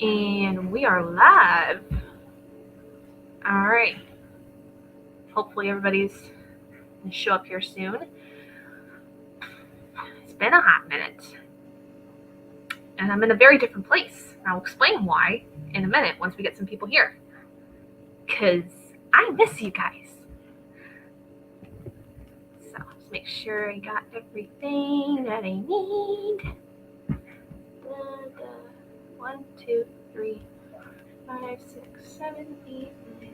And we are live. All right. Hopefully everybody's going to show up here soon. It's been a hot minute. And I'm in a very different place. And I'll explain why in a minute once we get some people here. Because I miss you guys. So let's make sure I got everything that I need. 1, 2, 3, 5, 6, 7, 8, 9,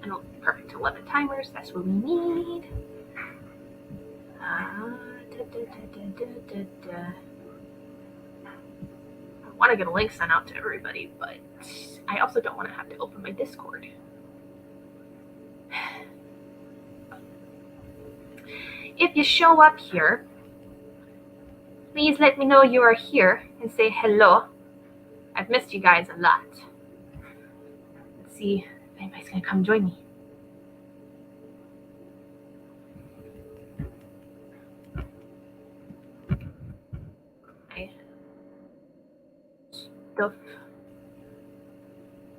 10. Oh, perfect. 11 timers. That's what we need. I want to get a link sent out to everybody, but I also don't want to have to open my Discord. If you show up here, please let me know you are here and say hello. I've missed you guys a lot. Let's see if anybody's going to come join me. My stuff.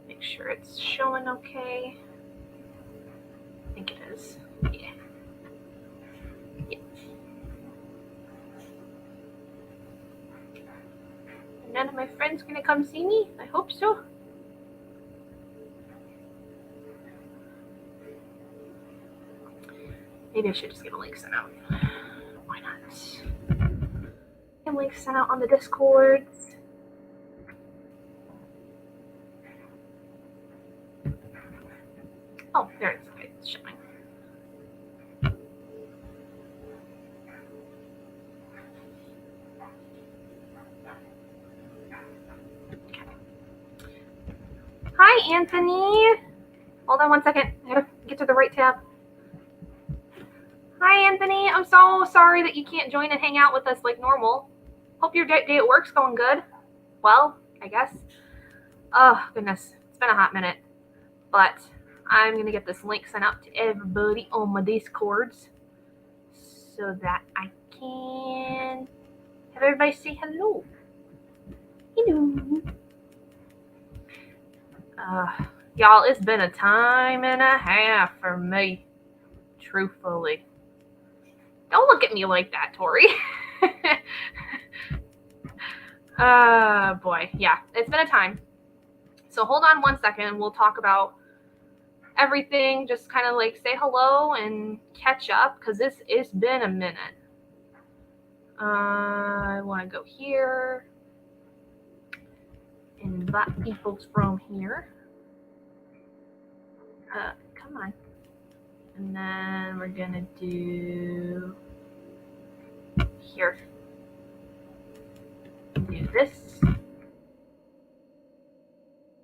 Make sure it's showing okay. I think it is. Yeah. None of my friends gonna come see me? I hope so. Maybe I should just get a link sent out. Why not? Get a link sent out on the Discords. Oh, there it is. Okay, it's showing. Hi, Anthony. Hold on one second. I gotta get to the right tab. Hi, Anthony. I'm so sorry that you can't join and hang out with us like normal. Hope your day at work's going good. Well, I guess. Oh, goodness. It's been a hot minute. But I'm going to get this link sent out to everybody on my Discords so that I can have everybody say hello. Hello. Y'all, it's been a time and a half for me, truthfully. Don't look at me like that, Tori. Boy, yeah, it's been a time. So hold on one second. We'll talk about everything. Just kind of like say hello and catch up because it's been a minute. I want to go here and invite people from here. Come on. And then we're going to do here. Do this.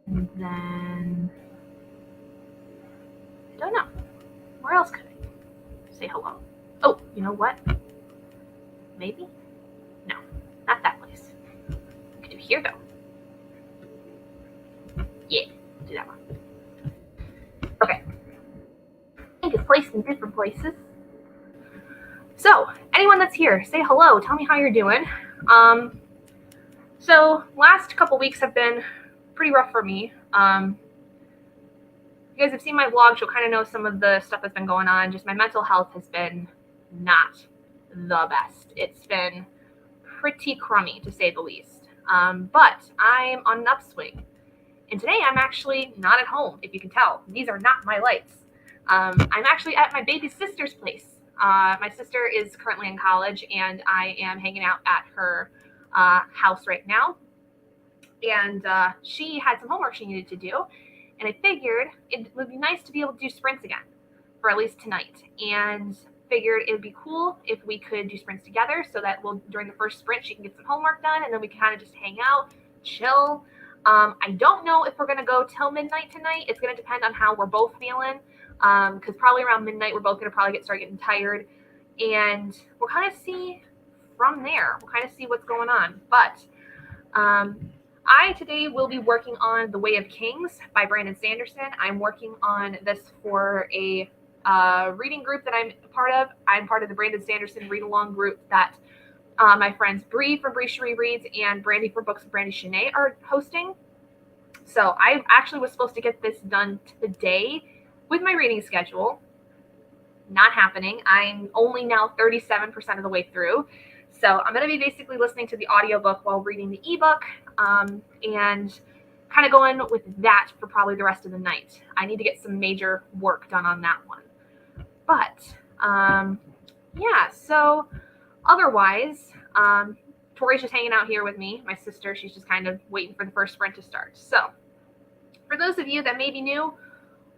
And then, I don't know. Where else could I say hello? Oh, you know what? Maybe? No, not that place. We could do here, though. Yeah, do that one. Okay. I think it's placed in different places. So, anyone that's here, say hello. Tell me how you're doing. So, last couple weeks have been pretty rough for me. You guys have seen my vlogs. You'll kind of know some of the stuff that's been going on. Just my mental health has been not the best. It's been pretty crummy, to say the least. But I'm on an upswing. And today I'm actually not at home, if you can tell. These are not my lights. I'm actually at my baby sister's place. My sister is currently in college, and I am hanging out at her house right now. And she had some homework she needed to do. And I figured it would be nice to be able to do sprints again, for at least tonight. And figured it would be cool if we could do sprints together so that during the first sprint, she can get some homework done, and then we can kind of just hang out, chill. I don't know if we're going to go till midnight tonight. It's going to depend on how we're both feeling, because probably around midnight, we're both going to start getting tired, and we'll kind of see from there. We'll kind of see what's going on. But I today will be working on The Way of Kings by Brandon Sanderson. I'm working on this for a reading group that I'm a part of. I'm part of the Brandon Sanderson read-along group that My friends Bree from Bree Cherie Reads and Brandy from Books with Brandy Shanae are hosting. So I actually was supposed to get this done today with my reading schedule. Not happening. I'm only now 37% of the way through. So I'm going to be basically listening to the audiobook while reading the ebook, and kind of going with that for probably the rest of the night. I need to get some major work done on that one. But yeah, so otherwise, Tori's just hanging out here with me. My sister, she's just kind of waiting for the first sprint to start. So for those of you that may be new,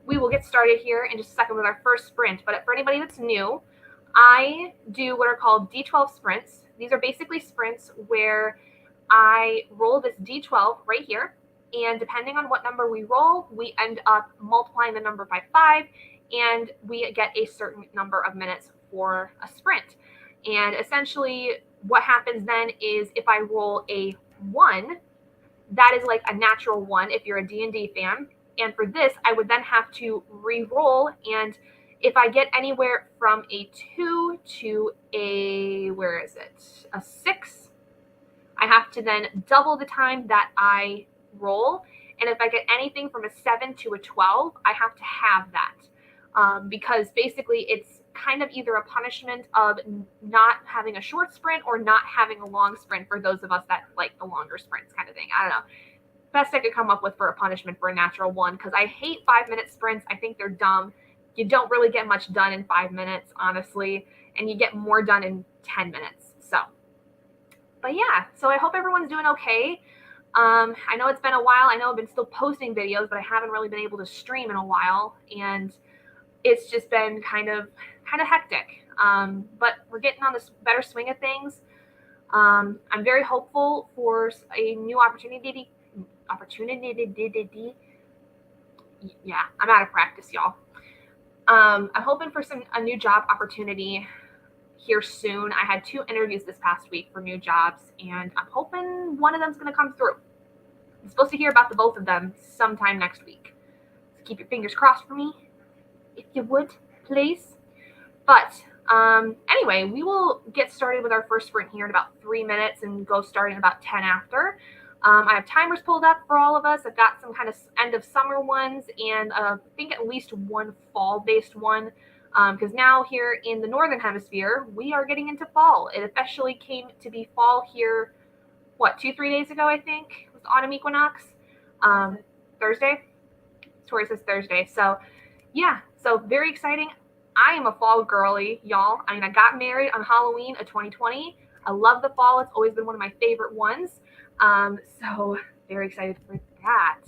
we will get started here in just a second with our first sprint. But for anybody that's new, I do what are called D12 Sprints. These are basically sprints where I roll this D12 right here. And depending on what number we roll, we end up multiplying the number by 5, and we get a certain number of minutes for a sprint. And essentially what happens then is if I roll a 1, that is like a natural 1 if you're a D&D fan. And for this, I would then have to re-roll, and if I get anywhere from a 2 to a, where is it, a 6, I have to then double the time that I roll. And if I get anything from a 7 to a 12, I have to have that, because basically it's kind of either a punishment of not having a short sprint or not having a long sprint for those of us that like the longer sprints kind of thing. I don't know. Best I could come up with for a punishment for a natural 1, because I hate 5-minute sprints. I think they're dumb. You don't really get much done in 5 minutes, honestly, and you get more done in 10 minutes. So, but yeah, so I hope everyone's doing okay. I know it's been a while. I know I've been still posting videos, but I haven't really been able to stream in a while, and it's just been kind of hectic. But we're getting on this better swing of things. I'm very hopeful for a new opportunity. Yeah, I'm out of practice, y'all. I'm hoping for a new job opportunity here soon. I had 2 interviews this past week for new jobs, and I'm hoping one of them's going to come through. I'm supposed to hear about the both of them sometime next week. So keep your fingers crossed for me, if you would, please. But anyway, we will get started with our first sprint here in about 3 minutes and go starting about 10 after. I have timers pulled up for all of us. I've got some kind of end of summer ones, and I think at least one fall-based one, because now here in the Northern Hemisphere, we are getting into fall. It officially came to be fall here, 2-3 days ago, I think, it was the autumn equinox. Thursday? Tori says Thursday. So, yeah, so very exciting. I am a fall girly, y'all. I mean, I got married on Halloween of 2020. I love the fall. It's always been one of my favorite ones. So very excited for that.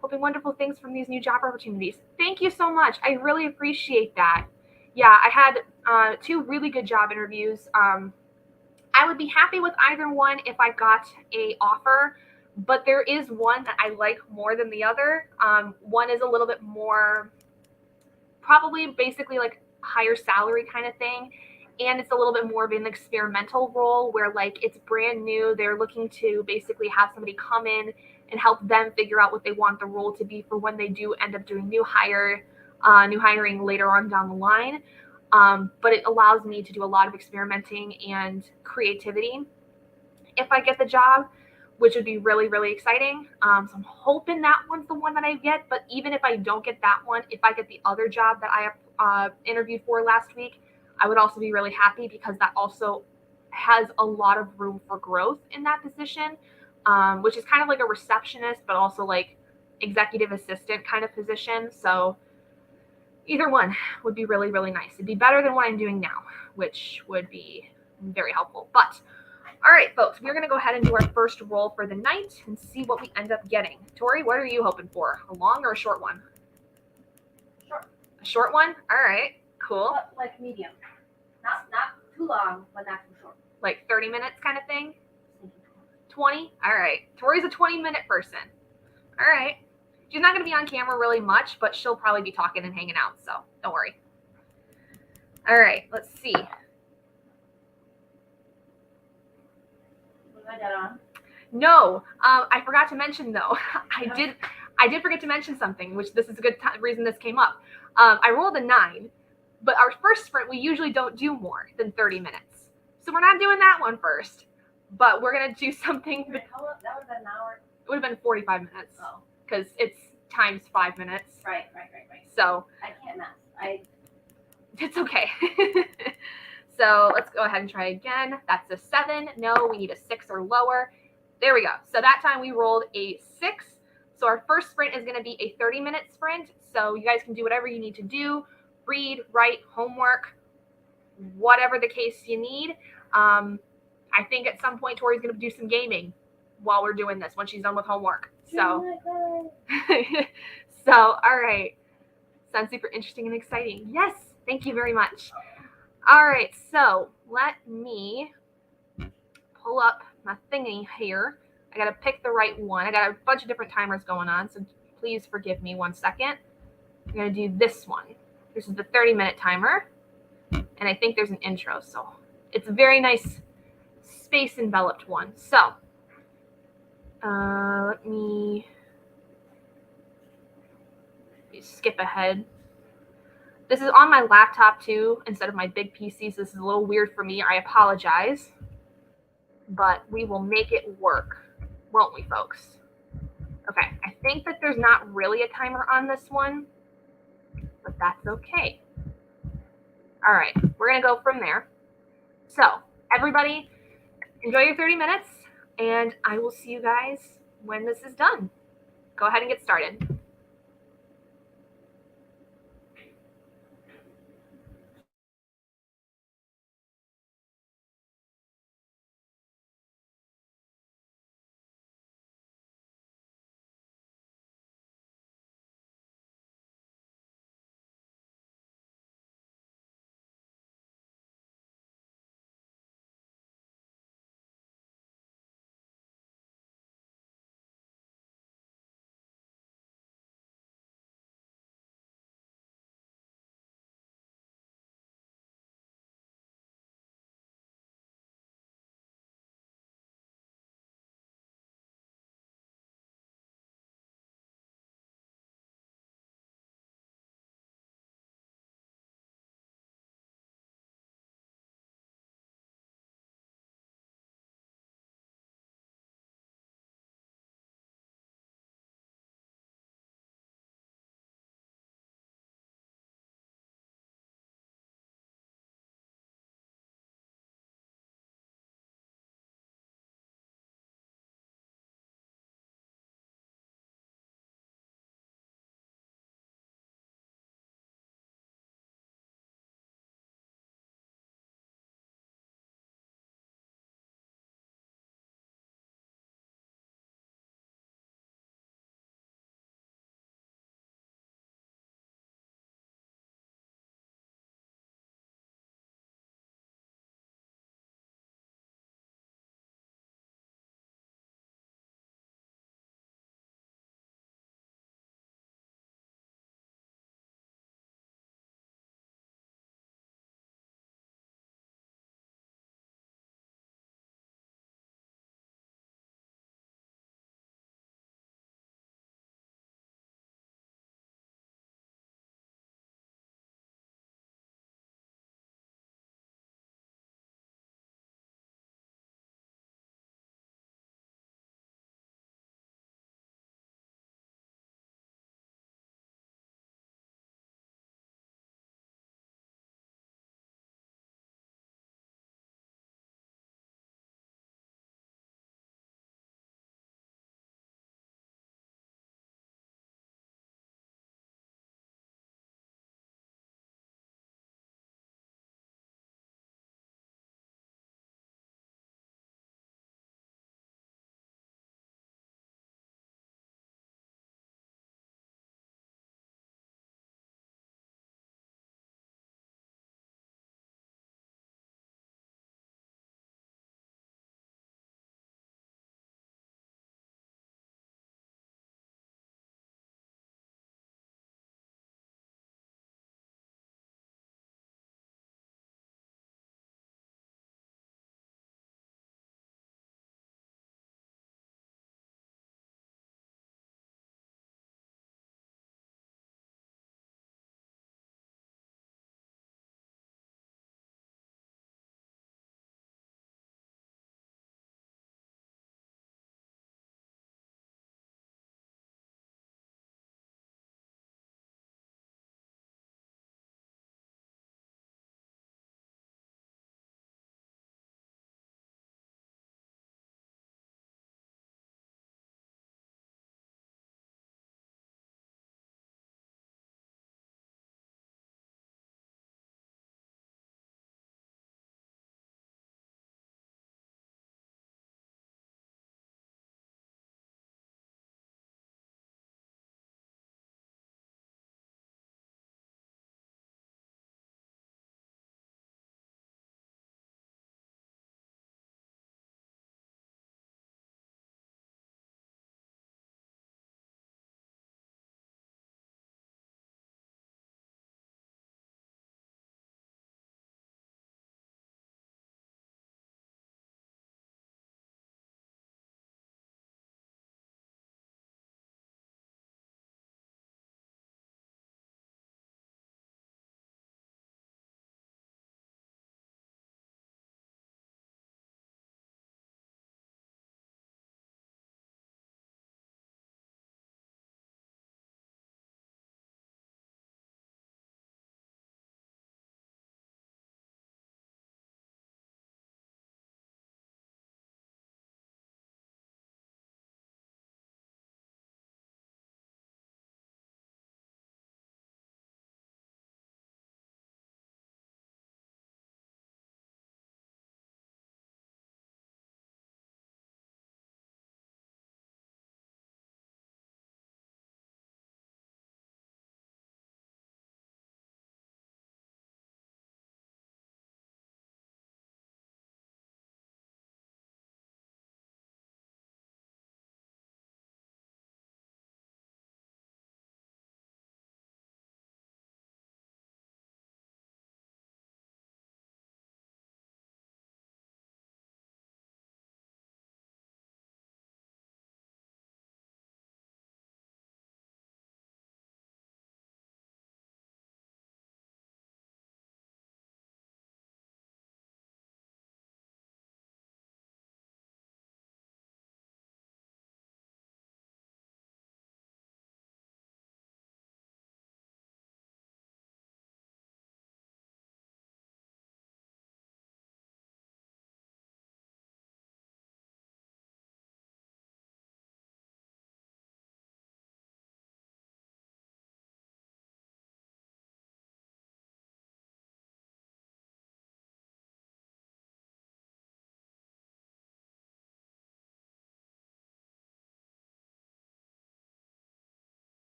Hoping wonderful things from these new job opportunities. Thank you so much. I really appreciate that. Yeah, I had 2 really good job interviews. I would be happy with either one if I got a offer, but there is one that I like more than the other. One is a little bit more, probably basically like higher salary kind of thing. And it's a little bit more of an experimental role where like it's brand new. They're looking to basically have somebody come in and help them figure out what they want the role to be for when they do end up doing new hiring later on down the line. But it allows me to do a lot of experimenting and creativity if I get the job, which would be really, really exciting. So I'm hoping that one's the one that I get. But even if I don't get that one, if I get the other job that I interviewed for last week, I would also be really happy, because that also has a lot of room for growth in that position, which is kind of like a receptionist, but also like executive assistant kind of position. So either one would be really, really nice. It'd be better than what I'm doing now, which would be very helpful. But all right, folks, we're going to go ahead and do our first roll for the night and see what we end up getting. Tori, what are you hoping for? A long or a short one? Short. A short one? All right, cool. But like medium. Not too long, but not too short. Like 30 minutes kind of thing? 20? All right. Tori's a 20-minute person. All right. She's not going to be on camera really much, but she'll probably be talking and hanging out, so don't worry. All right, let's see. Was I that on? No, I forgot to mention, though. I did forget to mention something, which this is a good reason this came up. I rolled a 9. But our first sprint, we usually don't do more than 30 minutes. So we're not doing that one first, but we're going to do something. That would have been an hour. It would have been 45 minutes. Oh. Because it's times 5 minutes. Right. So. I can't mess. It's okay. So let's go ahead and try again. That's a 7. No, we need a 6 or lower. There we go. So that time we rolled a 6. So our first sprint is going to be a 30-minute sprint. So you guys can do whatever you need to do. Read, write, homework, whatever the case you need. I think at some point Tori's going to do some gaming while we're doing this when she's done with homework. So, so all right. Sounds super interesting and exciting. Yes, thank you very much. All right, so let me pull up my thingy here. I got to pick the right one. I got a bunch of different timers going on, so please forgive me 1 second. I'm going to do this one. This is the 30-minute timer, and I think there's an intro, so it's a very nice space-enveloped one. So let me skip ahead. This is on my laptop too, instead of my big PC, so this is a little weird for me. I apologize, but we will make it work, won't we, folks? Okay, I think that there's not really a timer on this one, but that's okay. All right, we're gonna go from there. So everybody, enjoy your 30 minutes, and I will see you guys when this is done. Go ahead and get started.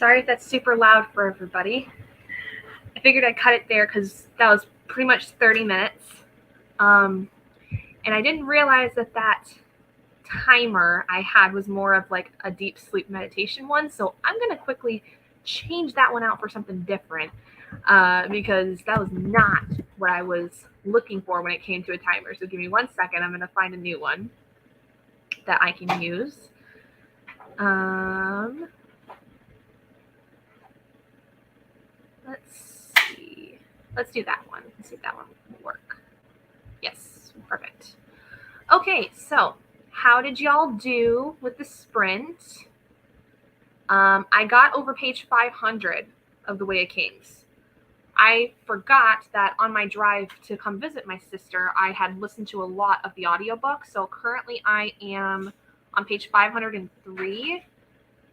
Sorry if that's super loud for everybody. I figured I'd cut it there because that was pretty much 30 minutes. And I didn't realize that timer I had was more of like a deep sleep meditation one. So I'm going to quickly change that one out for something different because that was not what I was looking for when it came to a timer. So give me 1 second. I'm going to find a new one that I can use. Let's see. Let's do that one. Let's see if that one will work. Yes, perfect. Okay, so how did y'all do with the sprint? I got over page 500 of The Way of Kings. I forgot that on my drive to come visit my sister, I had listened to a lot of the audiobook. So currently I am on page 503.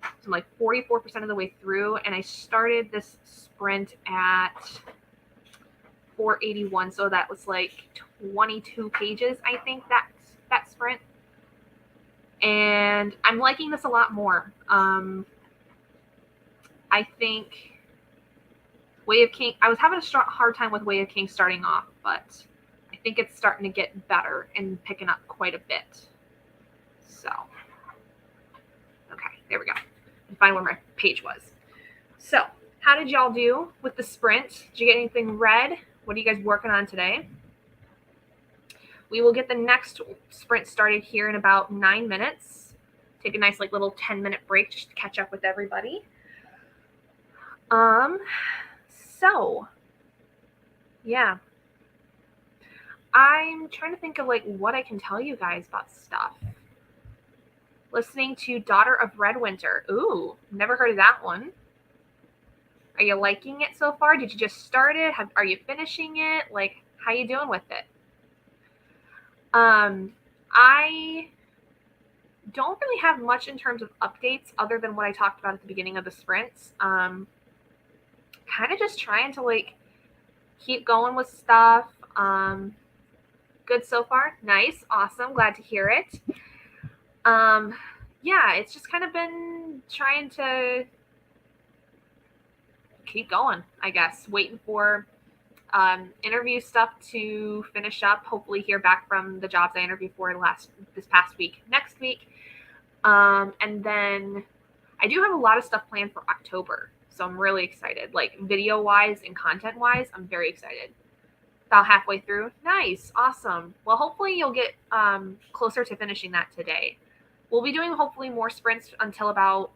So I'm like 44% of the way through. And I started this sprint at 481. So that was like 22 pages, I think, that sprint. And I'm liking this a lot more. I think Way of King, I was having a hard time with Way of King starting off, but I think it's starting to get better and picking up quite a bit. So, okay, there we go. And find where my page was. So, how did y'all do with the sprint? Did you get anything read? What are you guys working on today? We will get the next sprint started here in about 9 minutes. Take a nice like little 10-minute break just to catch up with everybody. So yeah. I'm trying to think of like what I can tell you guys about stuff. Listening to Daughter of Redwinter. Ooh, never heard of that one. Are you liking it so far? Did you just start it? Are you finishing it? Like, how you doing with it? I don't really have much in terms of updates other than what I talked about at the beginning of the sprints. Kind of just trying to like keep going with stuff. Good so far. Nice. Awesome. Glad to hear it. Yeah, it's just kind of been trying to keep going, I guess. Waiting for interview stuff to finish up. Hopefully hear back from the jobs I interviewed for this past week, next week. And then I do have a lot of stuff planned for October. So I'm really excited. Like video wise and content wise, I'm very excited. About halfway through. Nice. Awesome. Well, hopefully you'll get closer to finishing that today. We'll be doing hopefully more sprints until about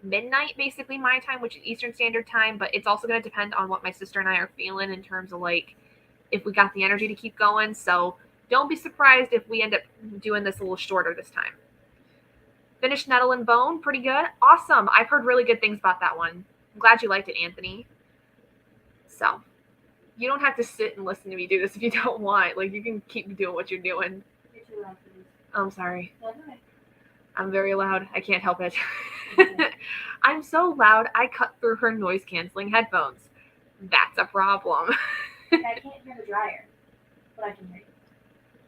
midnight, basically my time, which is Eastern Standard Time, but it's also going to depend on what my sister and I are feeling in terms of like if we got the energy to keep going. So don't be surprised if we end up doing this a little shorter this time. Finished Nettle and Bone, pretty good. Awesome. I've heard really good things about that one. I'm glad you liked it, Anthony. So you don't have to sit and listen to me do this if you don't want. Like, you can keep doing what you're doing. You're too loud for this. I'm sorry. No, no, no. I'm very loud. I can't help it. I'm so loud, I cut through her noise-canceling headphones. That's a problem. I can't hear the dryer, but I can hear you.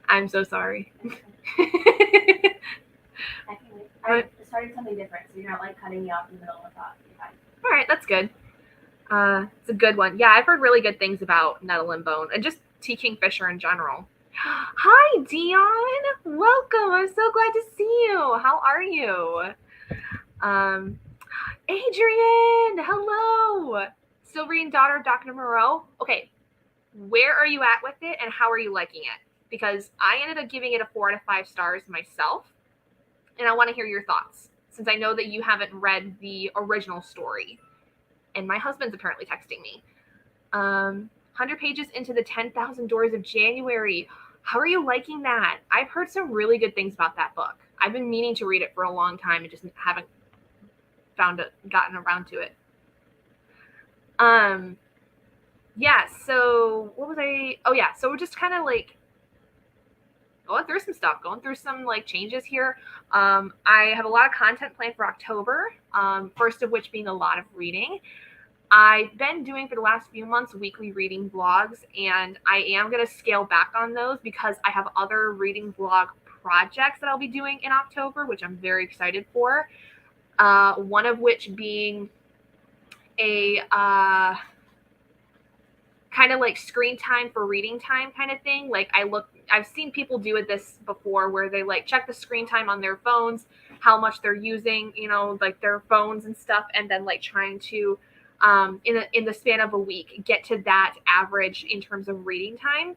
I'm so sorry. I can wait. I started something different, so you're not like cutting me off in the middle of a thought. All right, that's good. It's a good one. Yeah, I've heard really good things about Nettle and Bone and just T. Kingfisher in general. Hi, Dion. Welcome. I'm so glad to see you. How are you? Adrian, hello. Still reading Daughter of Dr. Moreau. Okay, where are you at with it and how are you liking it? Because I ended up giving it a 4 out of 5 stars myself, and I want to hear your thoughts since I know that you haven't read the original story. And my husband's apparently texting me. 100 pages into the 10,000 Doors of January. How are you liking that? I've heard some really good things about that book. I've been meaning to read it for a long time and just haven't gotten around to it. Yeah, so what was I? Oh yeah, so we're just kind of like going through some stuff, going through some like changes here. I have a lot of content planned for October. First of which being a lot of reading. I've been doing for the last few months weekly reading vlogs, and I am going to scale back on those because I have other reading vlog projects that I'll be doing in October, which I'm very excited for. one of which being a kind of like screen time for reading time kind of thing. Like I've seen people do this before where they like check the screen time on their phones, how much they're using, like their phones and stuff, and then like trying to in the span of a week get to that average in terms of reading time.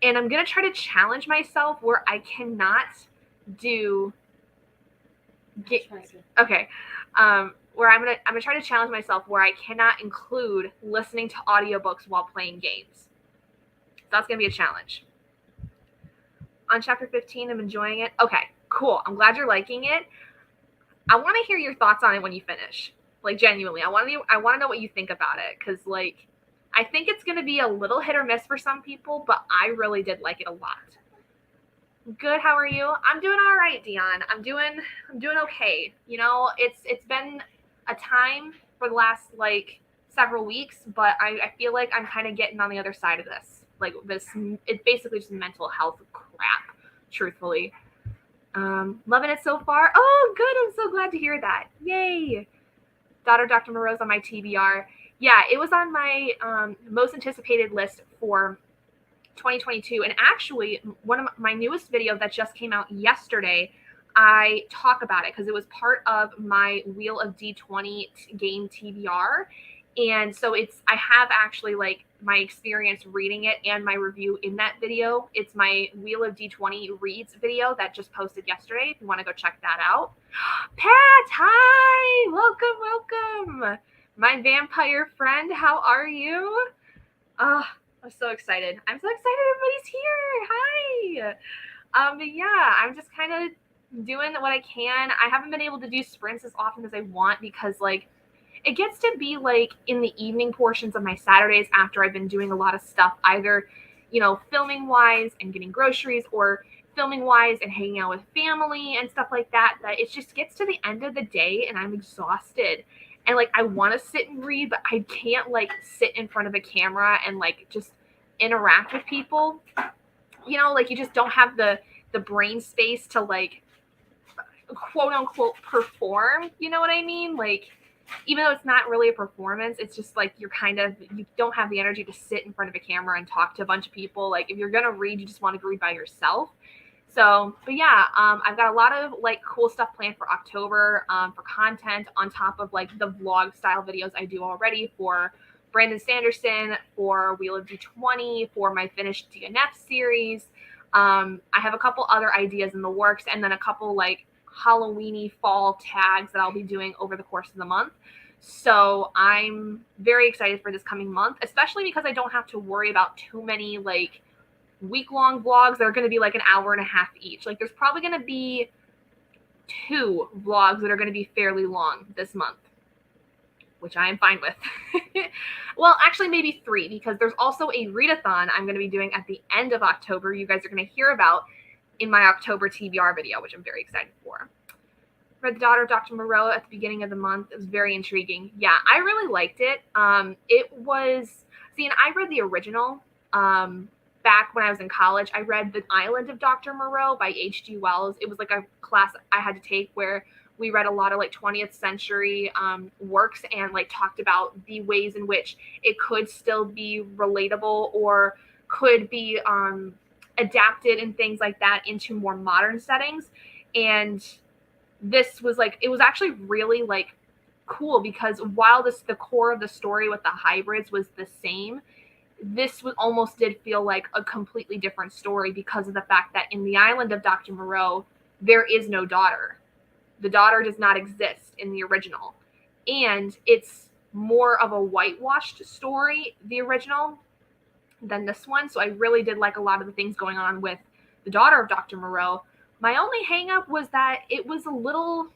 And I'm gonna try to challenge myself where I cannot do okay. Where I'm gonna try to challenge myself where I cannot include listening to audiobooks while playing games. So that's gonna be a challenge. On chapter 15, I'm enjoying it. Okay, cool. I'm glad you're liking it. I want to hear your thoughts on it when you finish. Like genuinely, I want to know what you think about it, because like I think it's gonna be a little hit or miss for some people, but I really did like it a lot. Good. How are you? I'm doing all right, Dion. I'm doing okay. It's been a time for the last like several weeks, but I feel like I'm kind of getting on the other side of this. Like this, it's basically just mental health crap, truthfully. Loving it so far. Oh, good. I'm so glad to hear that. Yay. Daughter Dr. Moreau's on my TBR. Yeah, it was on my most anticipated list for 2022. And actually, one of my newest video that just came out yesterday, I talk about it because it was part of my Wheel of D20 game TBR. And so I have actually like my experience reading it and my review in that video. It's my Wheel of D20 reads video that just posted yesterday. If you want to go check that out. Pat, hi, welcome. My vampire friend, how are you? I'm so excited. Everybody's here. Hi. But yeah, I'm just kind of doing what I can. I haven't been able to do sprints as often as I want because like it gets to be like in the evening portions of my Saturdays after I've been doing a lot of stuff, either, filming wise and getting groceries, or filming wise and hanging out with family and stuff like that, that it just gets to the end of the day and I'm exhausted. And like I want to sit and read, but I can't like sit in front of a camera and like just interact with people. Like you just don't have the brain space to like quote unquote perform. You know what I mean? Like even though it's not really a performance, it's just like you don't have the energy to sit in front of a camera and talk to a bunch of people. Like if you're gonna read, you just want to read by yourself. So, but yeah, I've got a lot of like cool stuff planned for October for content on top of like the vlog style videos I do already for Brandon Sanderson, for Wheel of D20, for my finished DNF series. I have a couple other ideas in the works, and then a couple like Halloweeny fall tags that I'll be doing over the course of the month. So I'm very excited for this coming month, especially because I don't have to worry about too many like week-long vlogs that are going to be like an hour and a half each. Like there's probably going to be 2 vlogs that are going to be fairly long this month, which I am fine with. Well, actually maybe 3, because there's also a readathon I'm going to be doing at the end of October. You guys are going to hear about in my October TBR video, which I'm very excited for. Read The Daughter of Dr. Moreau at the beginning of the month. It was very intriguing. Yeah, I really liked it. It was, and I read the original back when I was in college. I read The Island of Dr. Moreau by H.G. Wells. It was like a class I had to take where we read a lot of like 20th century works and like talked about the ways in which it could still be relatable or could be adapted and things like that into more modern settings. And this was like, it was actually really like cool because while the core of the story with the hybrids was the same, this almost did feel like a completely different story because of the fact that in The Island of Dr. Moreau, there is no daughter. The daughter does not exist in the original. And it's more of a whitewashed story, the original, than this one. So I really did like a lot of the things going on with the daughter of Dr. Moreau. My only hang up was that it was a little,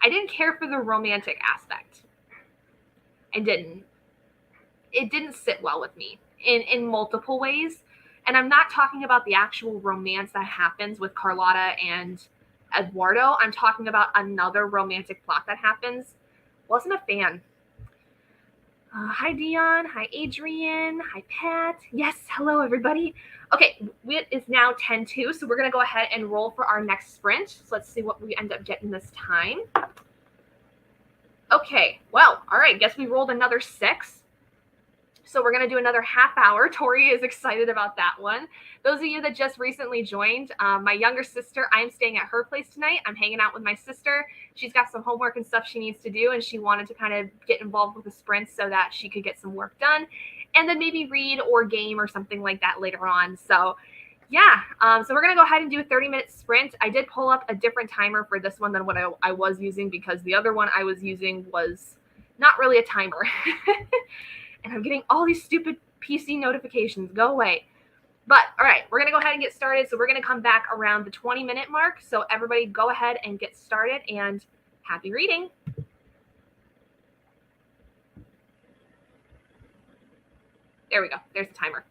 I didn't care for the romantic aspect. I didn't. It didn't sit well with me in multiple ways. And I'm not talking about the actual romance that happens with Carlotta and Eduardo. I'm talking about another romantic plot that happens. Wasn't a fan. Hi, Dion. Hi, Adrian. Hi, Pat. Yes, hello, everybody. Okay, it is now 10:02, so we're going to go ahead and roll for our next sprint. So let's see what we end up getting this time. Okay, well, all right, guess we rolled another 6. So we're going to do another half hour. Tori is excited about that one. Those of you that just recently joined, my younger sister, I'm staying at her place tonight. I'm hanging out with my sister. She's got some homework and stuff she needs to do, and she wanted to kind of get involved with the sprints so that she could get some work done and then maybe read or game or something like that later on. So yeah, so we're going to go ahead and do a 30-minute sprint. I did pull up a different timer for this one than what I was using because the other one I was using was not really a timer. And I'm getting all these stupid PC notifications. Go away. But all right, we're going to go ahead and get started. So we're going to come back around the 20-minute mark. So everybody go ahead and get started and happy reading. There we go. There's the timer.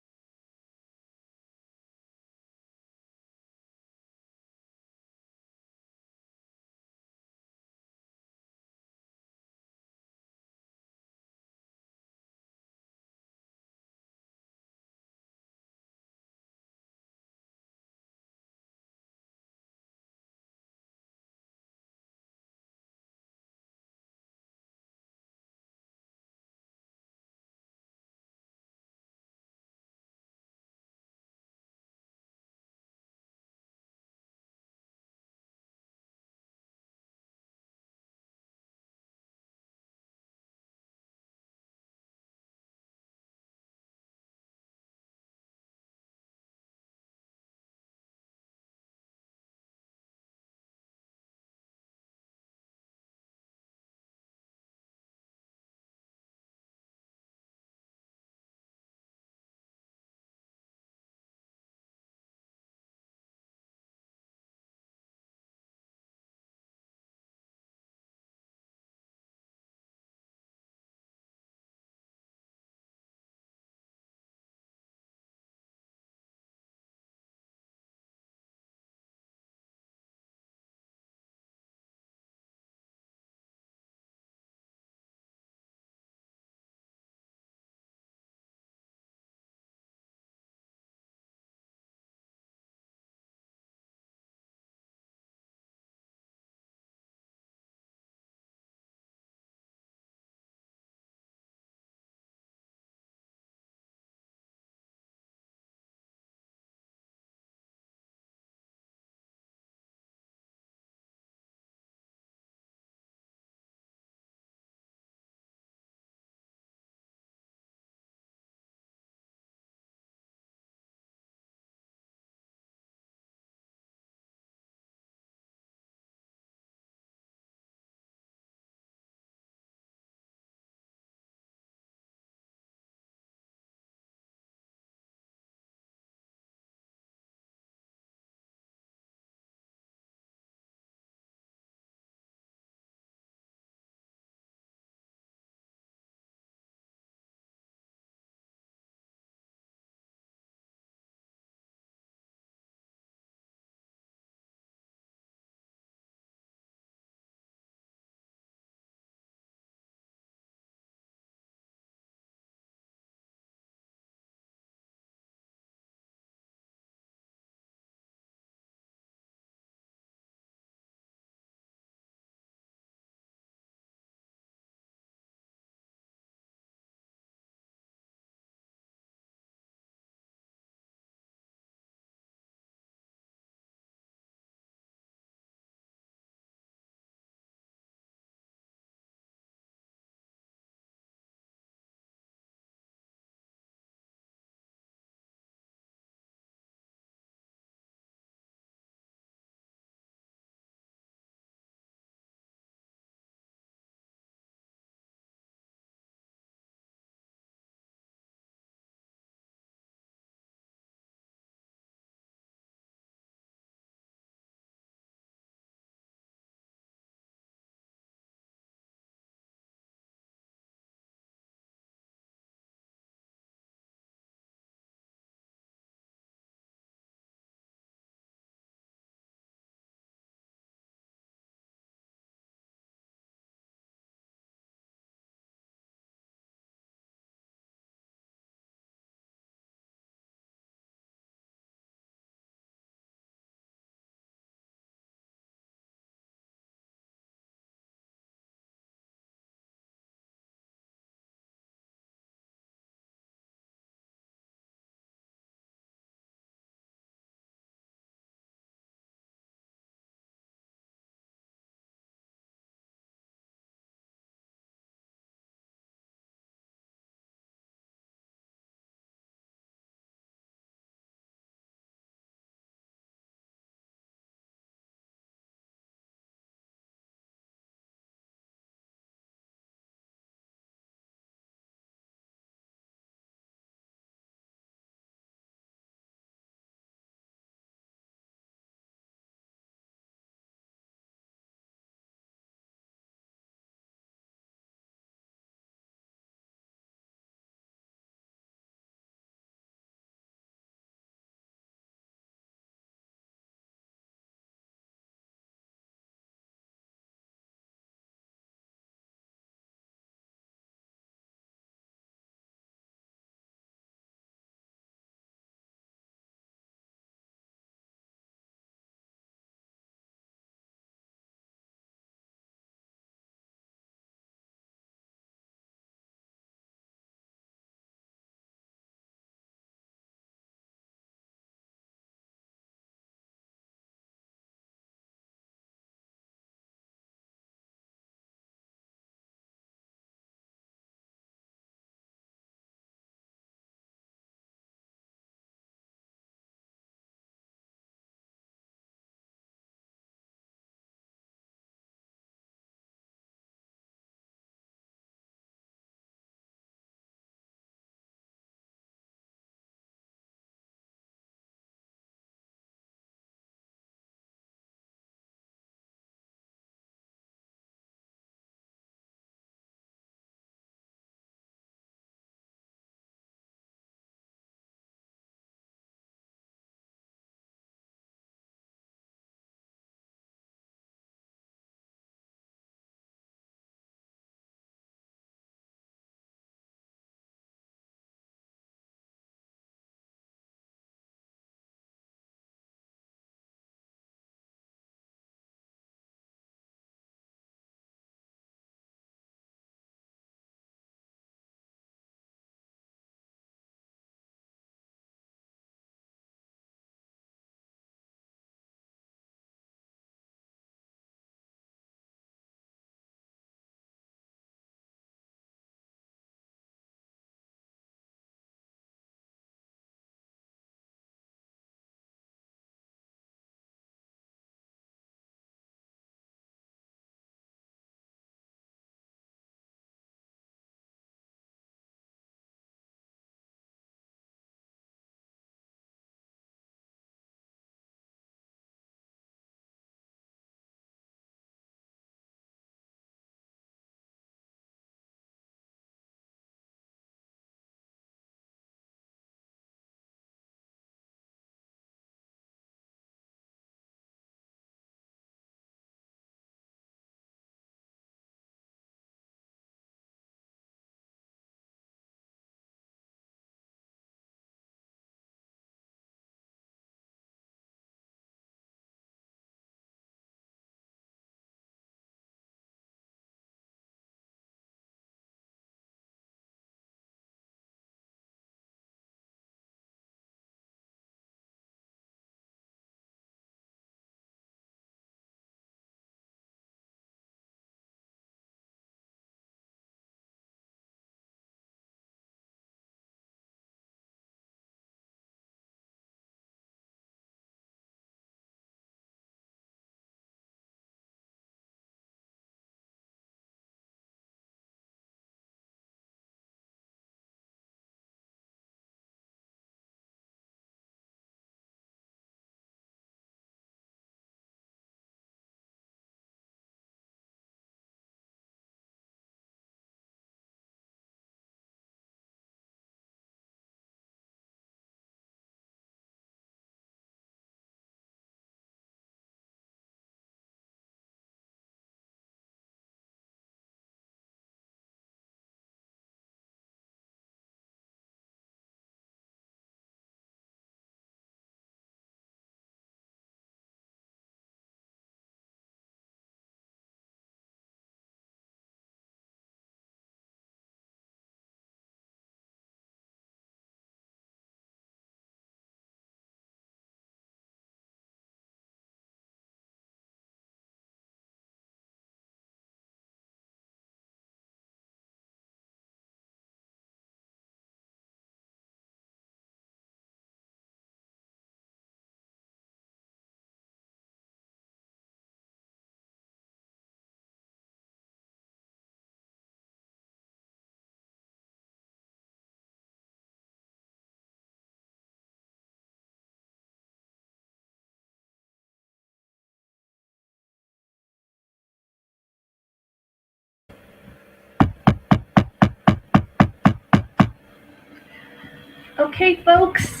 Okay, folks,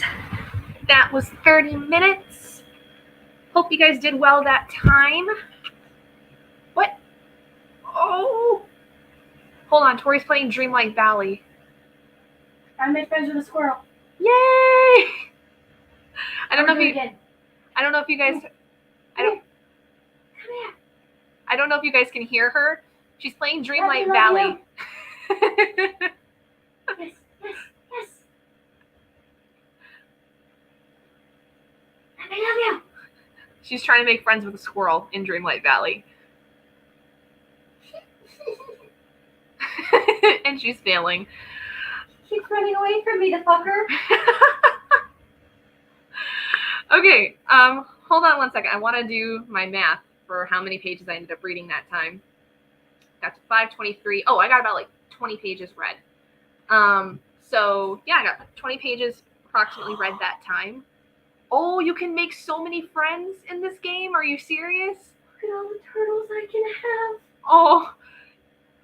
that was 30 minutes. Hope you guys did well that time. What? Oh! Hold on, Tori's playing Dreamlight Valley. I made friends with a squirrel. Yay! I don't know if you guys. Come here. I don't know if you guys can hear her. She's playing Dreamlight Daddy, Valley. Yes. I love you. She's trying to make friends with a squirrel in Dreamlight Valley. And she's failing. She keeps running away from me, the fucker. Okay, hold on one second. I want to do my math for how many pages I ended up reading that time. Got to 523. Oh, I got about like 20 pages read. So yeah, I got 20 pages approximately read that time. Oh, you can make so many friends in this game. Are you serious? Look at all the turtles I can have. Oh,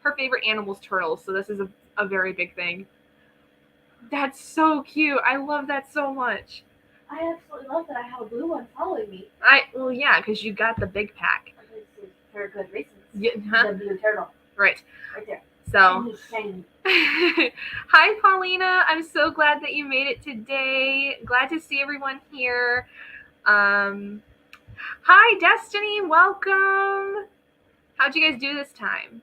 her favorite animal is turtles, so this is a very big thing. That's so cute. I love that so much. I absolutely love that I have a blue one following me. Well, yeah, because you got the big pack. For good reasons. Yeah, huh? The blue turtle. Right. Right there. So. And he's shiny. Hi, Paulina. I'm so glad that you made it today. Glad to see everyone here. Hi, Destiny. Welcome. How'd you guys do this time?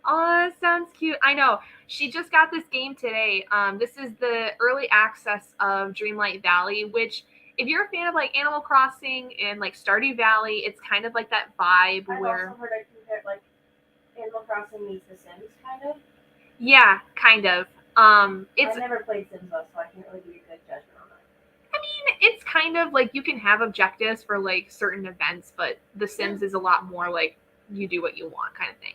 Oh, that sounds cute. I know. She just got this game today. This is the early access of Dreamlight Valley, which if you're a fan of like Animal Crossing and like Stardew Valley, it's kind of like that vibe where. I've also heard I compare like Animal Crossing meets The Sims, kind of. Yeah, kind of. I've never played Sims though, so I can't really give you a good judgment on that. I mean, it's kind of like you can have objectives for like certain events, but The Sims is a lot more like you do what you want kind of thing.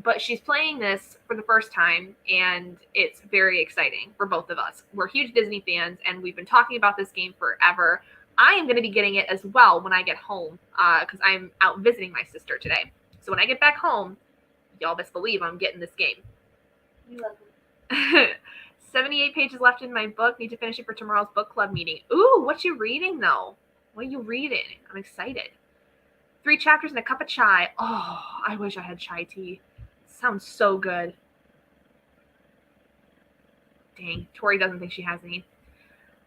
But she's playing this for the first time, and it's very exciting for both of us. We're huge Disney fans, and we've been talking about this game forever. I am going to be getting it as well when I get home, because I'm out visiting my sister today. So when I get back home, y'all best believe I'm getting this game. You love it. 78 pages left in my book. Need to finish it for tomorrow's book club meeting. Ooh, what you reading, though? What are you reading? I'm excited. 3 chapters and a cup of chai. Oh, I wish I had chai tea. Sounds so good. Dang, Tori doesn't think she has any.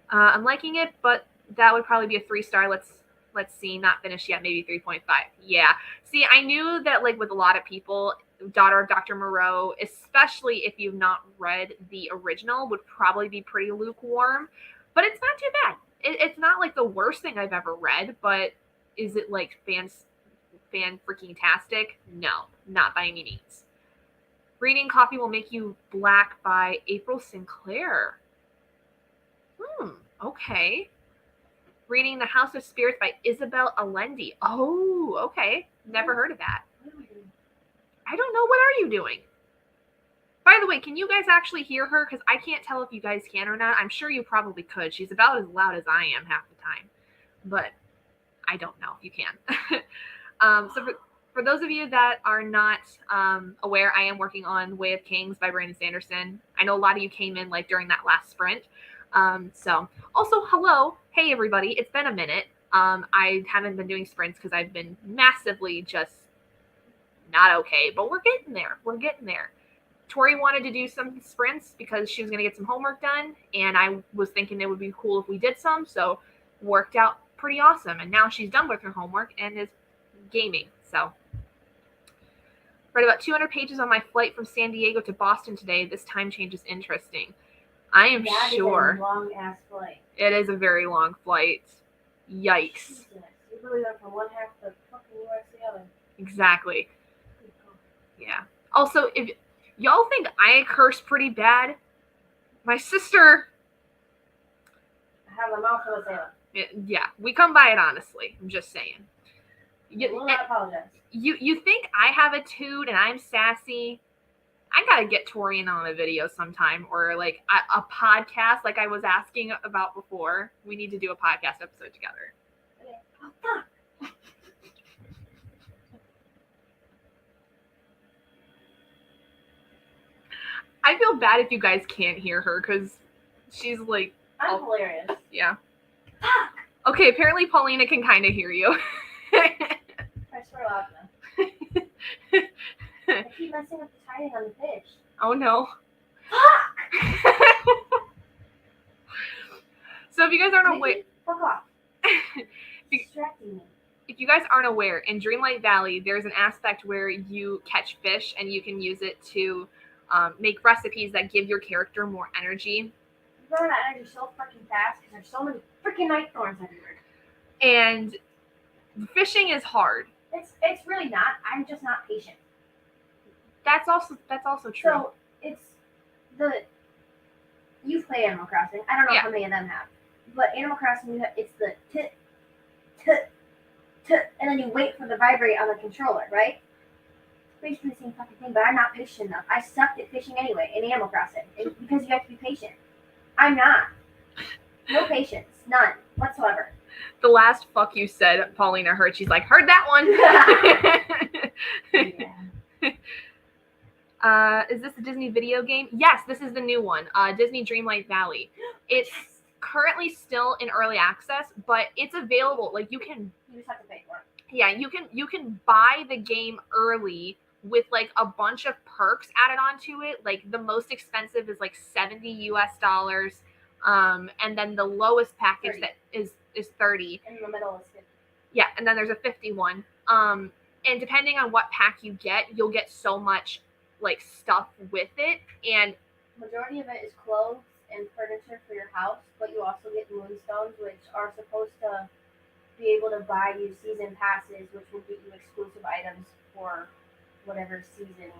I'm liking it, but that would probably be a 3-star. Let's see, not finished yet, maybe 3.5. Yeah. See, I knew that like with a lot of people, Daughter of Dr. Moreau, especially if you've not read the original, would probably be pretty lukewarm. But it's not too bad. It's not like the worst thing I've ever read, but is it like fan freaking tastic? No, not by any means. Reading Coffee Will Make You Black by April Sinclair. Okay. Reading The House of Spirits by Isabel Allende. Oh, okay. Never heard of that. I don't know. What are you doing? By the way, can you guys actually hear her? Because I can't tell if you guys can or not. I'm sure you probably could. She's about as loud as I am half the time. But I don't know if you can. So for those of you that are not aware, I am working on Way of Kings by Brandon Sanderson. I know a lot of you came in like during that last sprint. So also, hello. Hey, everybody. It's been a minute. I haven't been doing sprints because I've been massively just not okay, but we're getting there. We're getting there. Tori wanted to do some sprints because she was going to get some homework done, and I was thinking it would be cool if we did some, so worked out pretty awesome. And now she's done with her homework and is gaming. So read about 200 pages on my flight from San Diego to Boston today. This time change is interesting. I am sure. That is a long ass flight. It is a very long flight. Yikes. Jesus. You really went from one half of the fucking US to the other. Exactly. Yeah. Also, if y'all think I curse pretty bad, my sister. I have a mouth of a sailor. Yeah, we come by it honestly. I'm just saying. I will not apologize. You think I have a toot and I'm sassy? I gotta get Tori in on a video sometime, or like a podcast, like I was asking about before. We need to do a podcast episode together. Okay. Oh fuck. I feel bad if you guys can't hear her because She's like, I'm hilarious. yeah. Okay, apparently Paulina can kind of hear you. I swear loud enough. I keep messing with the timing on the fish. Oh no. Fuck! So if you guys aren't aware, Fuck off. Distracting me. If you guys aren't aware, in Dreamlight Valley, there's an aspect where you catch fish and you can use it to make recipes that give your character more energy. You run out of energy so freaking fast because there's so many freaking night thorns everywhere. And fishing is hard. It's really not. I'm just not patient. That's also true. So you've played Animal Crossing. I don't know how many of them have, but Animal Crossing, it's the tit, and then you wait for the vibrate on the controller, right? It's basically the same fucking thing, but I'm not patient enough. I sucked at fishing anyway in Animal Crossing because you have to be patient. I'm not. No patience, none whatsoever. The last fuck you said, Paulina heard. She's like, heard that one. Yeah. Is this a Disney video game? Yes, this is the new one. Disney Dreamlight Valley. It's currently still in early access, but it's available. Like you just have to pay for it. Yeah, you can buy the game early with like a bunch of perks added onto it. Like the most expensive is like $70 US. And then the lowest package 30. that is 30. In the middle is 50. Yeah, and then there's a 51. And depending on what pack you get, you'll get so much like stuff with it. And majority of it is clothes and furniture for your house, but you also get moonstones, which are supposed to be able to buy you season passes, which will get you exclusive items for whatever season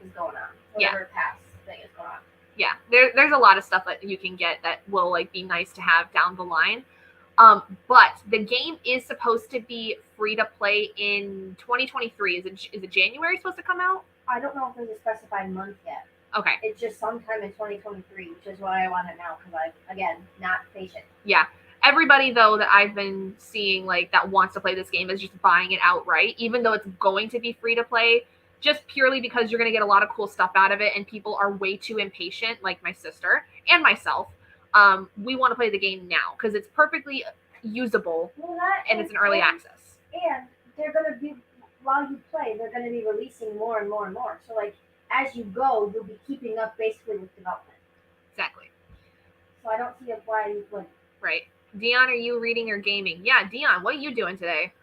is going on, whatever pass thing is going on. Yeah, there's a lot of stuff that you can get that will like be nice to have down the line. But the game is supposed to be free to play in 2023. Is it January supposed to come out? I don't know if there's a specified month yet. Okay. It's just sometime in 2023, which is why I want it now, because again, not patient. Yeah. Everybody, though, that I've been seeing, like, that wants to play this game is just buying it outright, even though it's going to be free to play, just purely because you're going to get a lot of cool stuff out of it, and people are way too impatient, like my sister and myself. We want to play the game now, because it's perfectly usable, and it's an early access. And they're going to be, while you play, they're going to be releasing more and more and more. So, like, as you go, you'll be keeping up basically with development. Exactly. So I don't see why you wouldn't. Right. Dion, are you reading or gaming? Yeah, Dion, what are you doing today?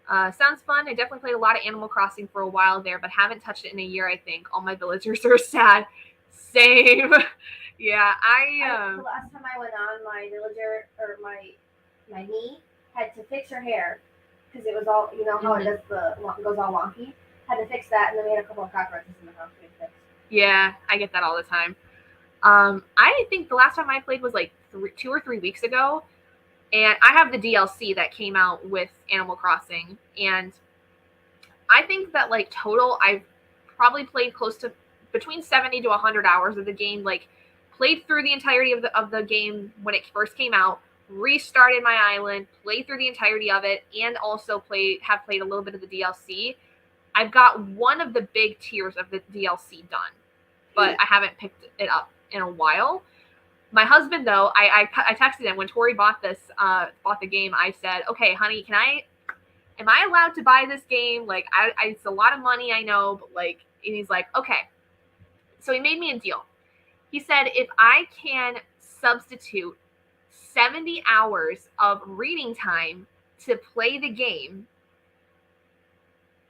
Sounds fun. I definitely played a lot of Animal Crossing for a while there, but haven't touched it in a year, I think. All my villagers are sad. Same. Yeah, the last time I went on, my villager, or my knee, had to fix her hair, because it was all, you know how it goes all wonky? Had to fix that, and then we had a couple of cockroaches in the house to fix. Yeah, I get that all the time. I think the last time I played was like 2 or 3 weeks ago, and I have the DLC that came out with Animal Crossing, and I think that like total I've probably played close to between 70 to 100 hours of the game. Like played through the entirety of the game when it first came out, restarted my island, played through the entirety of it, and also have played a little bit of the DLC. I've got one of the big tiers of the DLC done, but I haven't picked it up in a while. My husband, though, I texted him when Tori bought the game. I said, "Okay, honey, am I allowed to buy this game? Like, it's a lot of money, I know, but like," and he's like, "Okay." So he made me a deal. He said, if I can substitute 70 hours of reading time to play the game,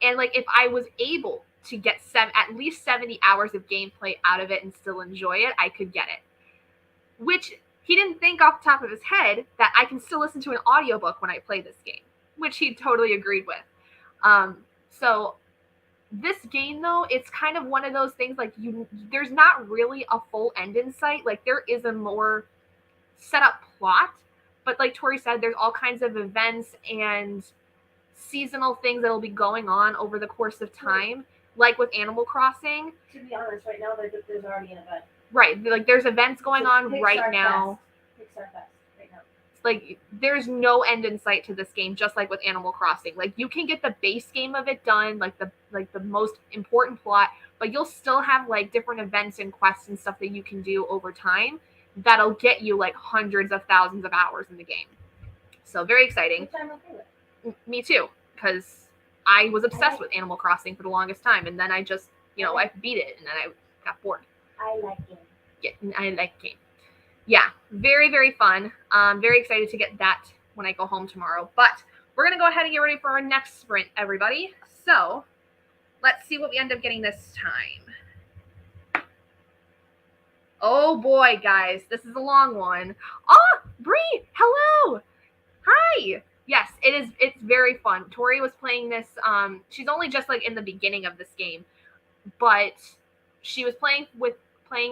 and like if I was able to get at least 70 hours of gameplay out of it and still enjoy it, I could get it. Which he didn't think off the top of his head that I can still listen to an audiobook when I play this game, which he totally agreed with. So this game, though, it's kind of one of those things like there's not really a full end in sight. Like there is a more set up plot, but like Tori said, there's all kinds of events and seasonal things that'll be going on over the course of time, like with Animal Crossing. To be honest, right now there's already an event. Right, like there's events going on right now. Pixar Fest right now. Like there's no end in sight to this game, just like with Animal Crossing. Like you can get the base game of it done, like the most important plot, but you'll still have like different events and quests and stuff that you can do over time that'll get you like hundreds of thousands of hours in the game. So very exciting. Which I'm okay with. Me too, because I was obsessed with Animal Crossing for the longest time, and then I just, I beat it, and then I got bored. I like game. Yeah, I like game. Yeah, very, very fun. Very excited to get that when I go home tomorrow. But we're going to go ahead and get ready for our next sprint, everybody. So let's see what we end up getting this time. Oh, boy, guys. This is a long one. Oh, Bree, hello. Hi. Yes, it is. It's very fun. Tori was playing this. She's only just like in the beginning of this game, but she was playing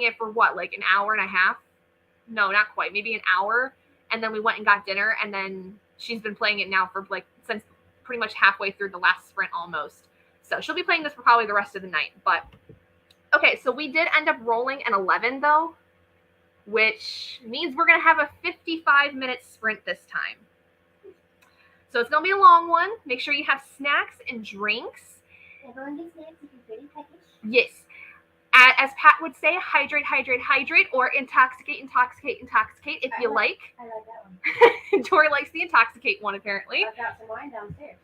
it for what, like an hour and a half? No, not quite. Maybe an hour. And then we went and got dinner, and then she's been playing it now for like since pretty much halfway through the last sprint almost. So she'll be playing this for probably the rest of the night. But okay, so we did end up rolling an 11 though, which means we're gonna have a 55-minute sprint this time. So it's going to be a long one. Make sure you have snacks and drinks. Everyone gets snacks if you're pretty peckish. Yes. As Pat would say, hydrate, hydrate, hydrate, or intoxicate, intoxicate, intoxicate if you like. I like that one. Tori likes the intoxicate one, apparently. I've got some wine downstairs.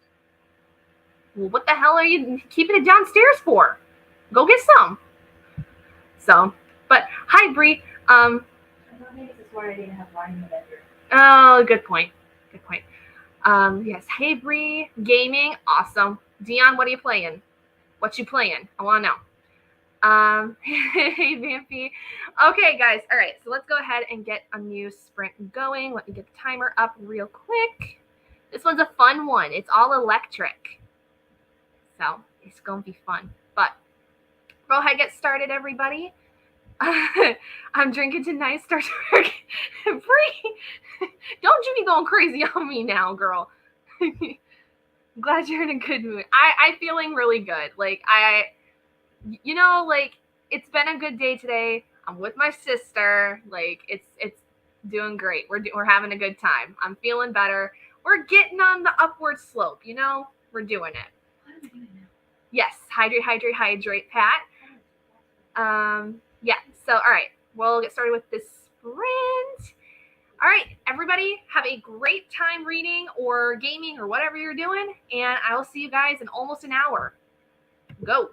Well, what the hell are you keeping it downstairs for? Go get some. So, but hi, Bree. I don't think it's a smart idea to have wine in the bedroom. Oh, good point. Good point. Yes. Hey, Bree. Gaming. Awesome. Dion, what are you playing? What you playing? I want to know. Hey, Vampy. Okay, guys. All right. So let's go ahead and get a new sprint going. Let me get the timer up real quick. This one's a fun one. It's all electric. So it's going to be fun. But go ahead, get started, everybody. I'm drinking tonight. Start to work. Bree, don't you be going crazy on me now, girl. Glad you're in a good mood. I'm feeling really good. Like it's been a good day today. I'm with my sister. Like it's doing great. We're having a good time. I'm feeling better. We're getting on the upward slope. We're doing it. What am I doing now? Yes, hydrate, hydrate, hydrate, Pat. Yeah. So all right, we'll get started with this sprint. All right, everybody, have a great time reading or gaming or whatever you're doing, and I will see you guys in almost an hour. Go.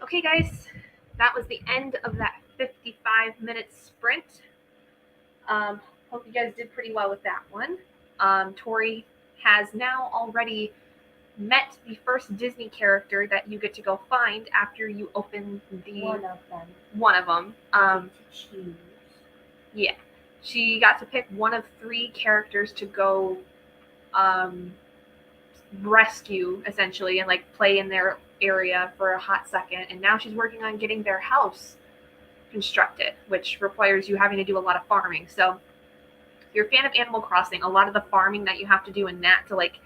Okay, guys, that was the end of that 55-minute sprint. Hope you guys did pretty well with that one. Tori has now already met the first Disney character that you get to go find after you open the one of them. To choose. Yeah, she got to pick one of 3 characters to go rescue, essentially, and like play in their area for a hot second. And now she's working on getting their house constructed, which requires you having to do a lot of farming. So if you're a fan of Animal Crossing, a lot of the farming that you have to do in that to like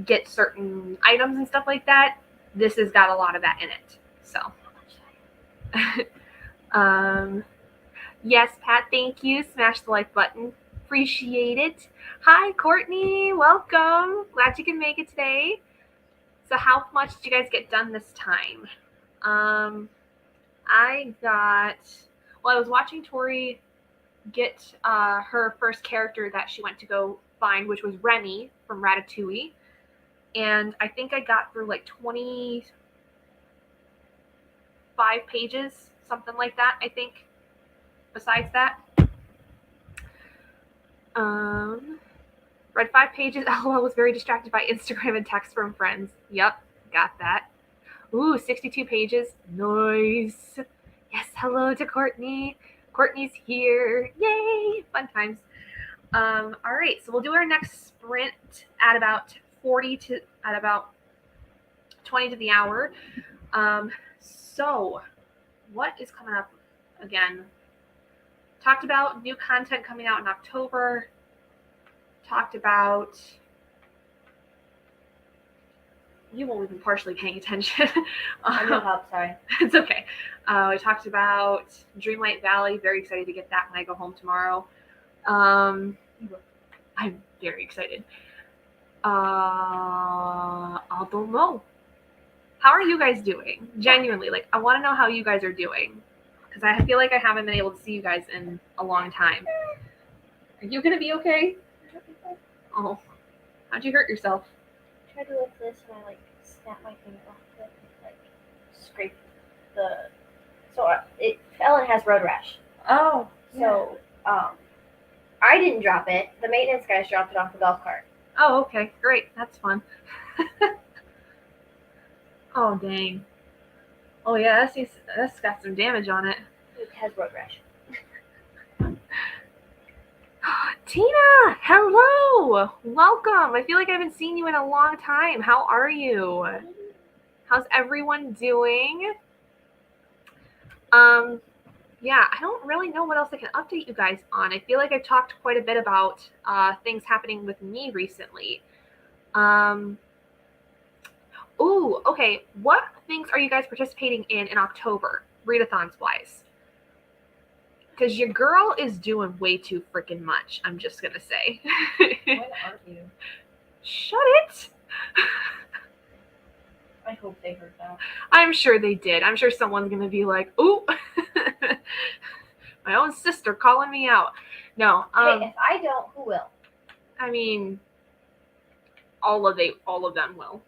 get certain items and stuff like that, this has got a lot of that in it. So yes, Pat, thank you. Smash the like button. Appreciate it. Hi, Courtney. Welcome. Glad you can make it today. So how much did you guys get done this time? I was watching Tori get her first character that she went to go find, which was Remy from Ratatouille. And I think I got through like 25 pages, something like that, I think, besides that. Read 5 pages. LOL, was very distracted by Instagram and text from friends. Yep, got that. Ooh, 62 pages. Nice. Yes, hello to Courtney. Courtney's here. Yay, fun times. All right, so we'll do our next sprint at about 20 to the hour. So what is coming up again? Talked about new content coming out in October. Talked about, you won't even partially paying attention. I need help, sorry. It's okay. We talked about Dreamlight Valley. Very excited to get that when I go home tomorrow. I'm very excited. I don't know. How are you guys doing? Genuinely, like, I want to know how you guys are doing, because I feel like I haven't been able to see you guys in a long time. Are you gonna be okay? Oh, how'd you hurt yourself? I tried to lift this and I like snapped my finger off it, like scraped the. So it fell and has road rash. Oh. So I didn't drop it. The maintenance guys dropped it off the golf cart. Oh, okay, great. That's fun. Oh, dang. Oh, yeah, that's got some damage on it. It has road rash. Tina, hello. Welcome. I feel like I haven't seen you in a long time. How are you? How's everyone doing? Yeah, I don't really know what else I can update you guys on. I feel like I've talked quite a bit about things happening with me recently. Ooh, okay. What things are you guys participating in October, readathons wise? Because your girl is doing way too freaking much, I'm just going to say. When are you? Shut it. I hope they heard that. I'm sure they did. I'm sure someone's going to be like, ooh, my own sister calling me out. No. Hey, if I don't, who will? I mean, all of them will.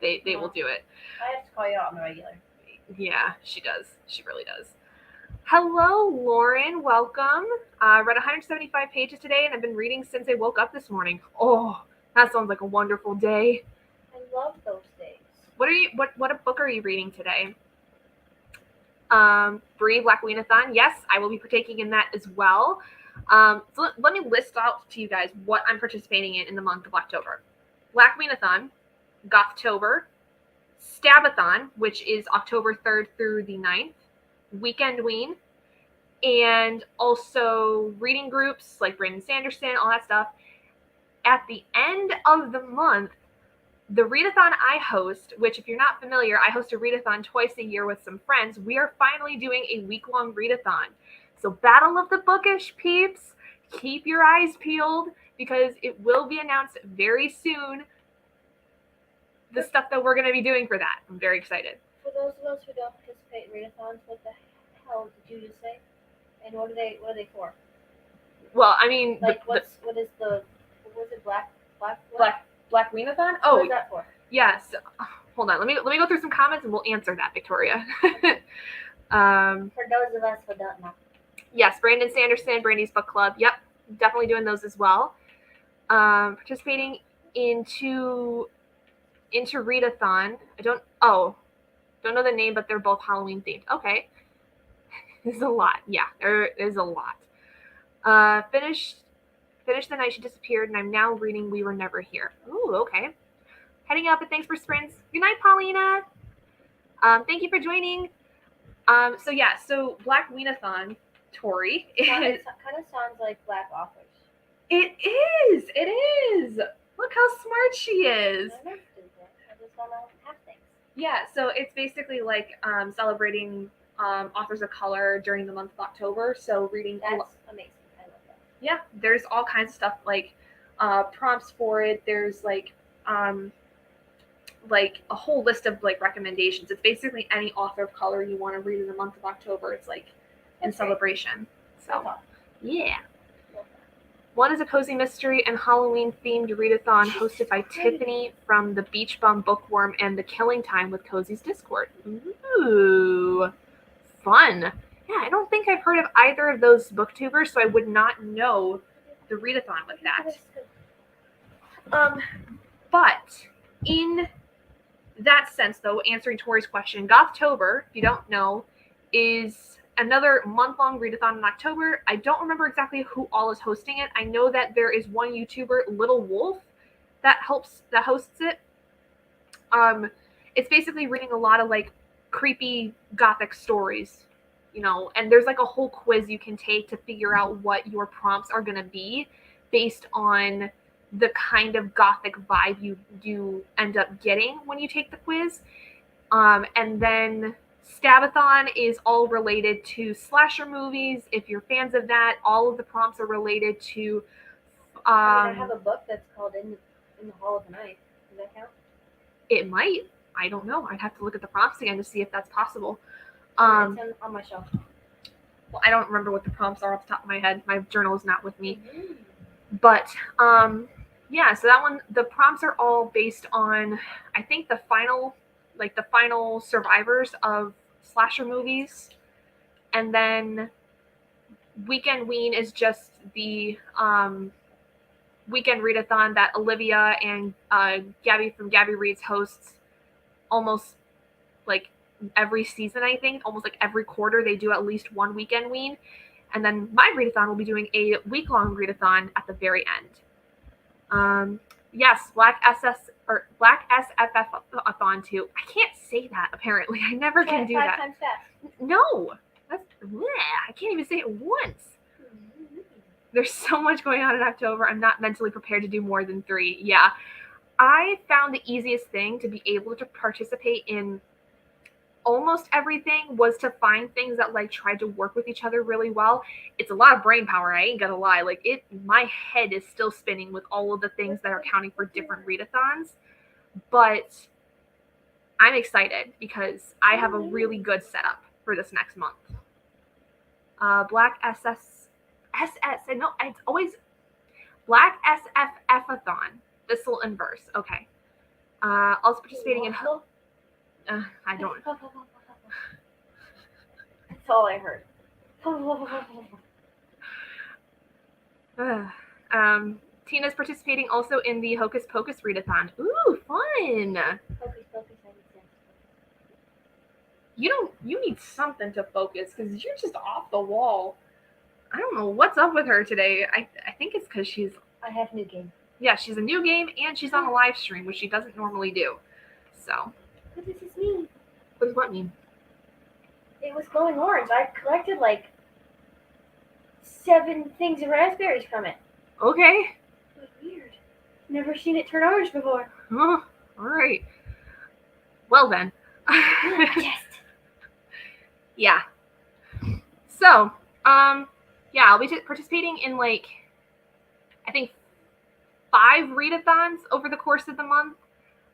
They will do it. I have to call you out on the regular. Yeah, she does. She really does. Hello, Lauren. Welcome. I read 175 pages today, and I've been reading since I woke up this morning. Oh, that sounds like a wonderful day. I love those days. What book are you reading today? Bree, Black Weenathon. Yes, I will be partaking in that as well. So let me list out to you guys what I'm participating in the month of October. Black Weenathon, Gothtober, Stabathon, which is October 3rd through the 9th, Weekend Ween, and also reading groups like Brandon Sanderson, all that stuff. At the end of the month, the readathon I host, which if you're not familiar, I host a readathon twice a year with some friends. We are finally doing a week-long readathon. So Battle of the Bookish peeps, keep your eyes peeled because it will be announced very soon the stuff that we're going to be doing for that. I'm very excited. For those of us who don't participate in readathons, what the hell did you just say? And what are they for? Well, I mean, like what was it Black Weenathon? Oh, what is that for? Yes. hold on. Let me go through some comments and we'll answer that, Victoria. For those of us who don't know. Yes, Brandon Sanderson, Brandy's Book Club. Yep, definitely doing those as well. Participating into Readathon. I don't know the name, but they're both Halloween themed. Okay. There's a lot. Yeah, there is a lot. Finished the night she disappeared, and I'm now reading We Were Never Here. Ooh, okay. Heading up, and thanks for sprints. Good night, Paulina. Thank you for joining. So Black Weenathon, Tori. It kind of sounds like Black authors. It is. Look how smart she is. I just don't know half things. Yeah, so it's basically like celebrating authors of color during the month of October. So reading. That's amazing. I love that. Yeah, there's all kinds of stuff like prompts for it. There's like a whole list of like recommendations. It's basically any author of color you want to read in the month of October. It's like in celebration. So yeah. One is a cozy mystery and Halloween themed readathon hosted by Tiffany from the Beach Bum Bookworm and The Killing Time with Cozy's Discord. Ooh, fun. Yeah, I don't think I've heard of either of those booktubers, so I would not know the readathon with that. But in that sense, though, answering Tori's question, Gothtober, if you don't know, is another month-long readathon in October. I don't remember exactly who all is hosting it. I know that there is one YouTuber, Little Wolf, that hosts it. It's basically reading a lot of like creepy gothic stories, and there's like a whole quiz you can take to figure out what your prompts are going to be based on the kind of gothic vibe you end up getting when you take the quiz. And then Stabathon is all related to slasher movies. If you're fans of that, all of the prompts are related to. I have a book that's called In the Hall of the Night. Does that count? It might. I don't know. I'd have to look at the prompts again to see if that's possible. It's on my shelf. Well, I don't remember what the prompts are off the top of my head. My journal is not with me. But yeah, so that one, the prompts are all based on, I think, the final survivors of slasher movies. And then Weekend Ween is just the weekend readathon that Olivia and Gabby from Gabby Reads hosts almost like every season, I think. Almost like every quarter they do at least one Weekend Ween. And then my readathon will be doing a week-long readathon at the very end. Yes, Black SFF-a-thon too. I can't say that, apparently. I never can do that. 5 times fast. No. I can't even say it once. There's so much going on in October. I'm not mentally prepared to do more than 3. Yeah. I found the easiest thing to be able to participate in almost everything was to find things that like tried to work with each other really well. It's a lot of brain power, I ain't gonna lie. Like my head is still spinning with all of the things that are counting for different readathons. But I'm excited because I have a really good setup for this next month. Black no, it's always Black SFF-a-thon. Thistle and Verse. Okay. Also participating in I don't. That's all I heard. Tina's participating also in the Hocus Pocus readathon. Ooh, fun! Focus, You need something to focus because you're just off the wall. I don't know what's up with her today. I think it's because I have new game. Yeah, she's a new game and she's on a live stream, which she doesn't normally do. So. What does this mean? What does what mean? It was glowing orange. I collected like 7 things of raspberries from it. Okay. It was weird. Never seen it turn orange before. Oh, all right. Well then. Yes. Yeah. So, yeah, I'll be participating in like, I think 5 readathons over the course of the month.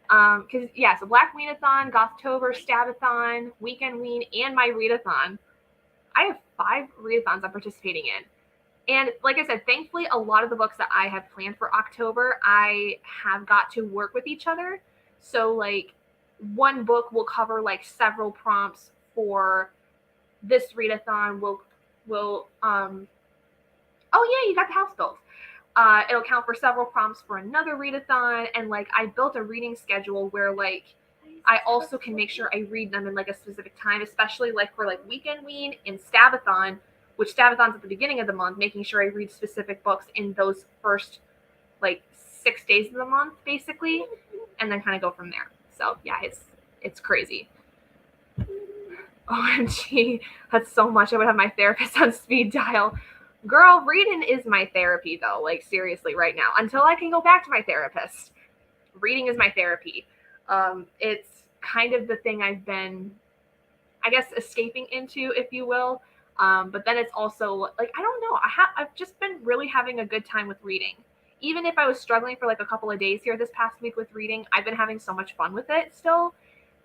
Because yeah, so Black Weenathon, Gothtober, Stabathon, Weekend Ween, and my readathon. I have 5 readathons I'm participating in. And like I said, thankfully, a lot of the books that I have planned for October, I have got to work with each other. So like one book will cover like several prompts for this readathon. Will oh yeah, you got the house built. It'll count for several prompts for another readathon, and like I built a reading schedule where like I also can make sure I read them in like a specific time, especially like for like Weekend Wean and Stabathon, which Stabathon's at the beginning of the month, making sure I read specific books in those first like 6 days of the month, basically, and then kind of go from there. So yeah, it's crazy. OMG, that's so much. I would have my therapist on speed dial. Girl, reading is my therapy though. Like seriously, right now, until I can go back to my therapist, reading is my therapy. It's kind of the thing I've been, I guess, escaping into, if you will. But then it's also like, I don't know. I've just been really having a good time with reading. Even if I was struggling for like a couple of days here this past week with reading, I've been having so much fun with it still.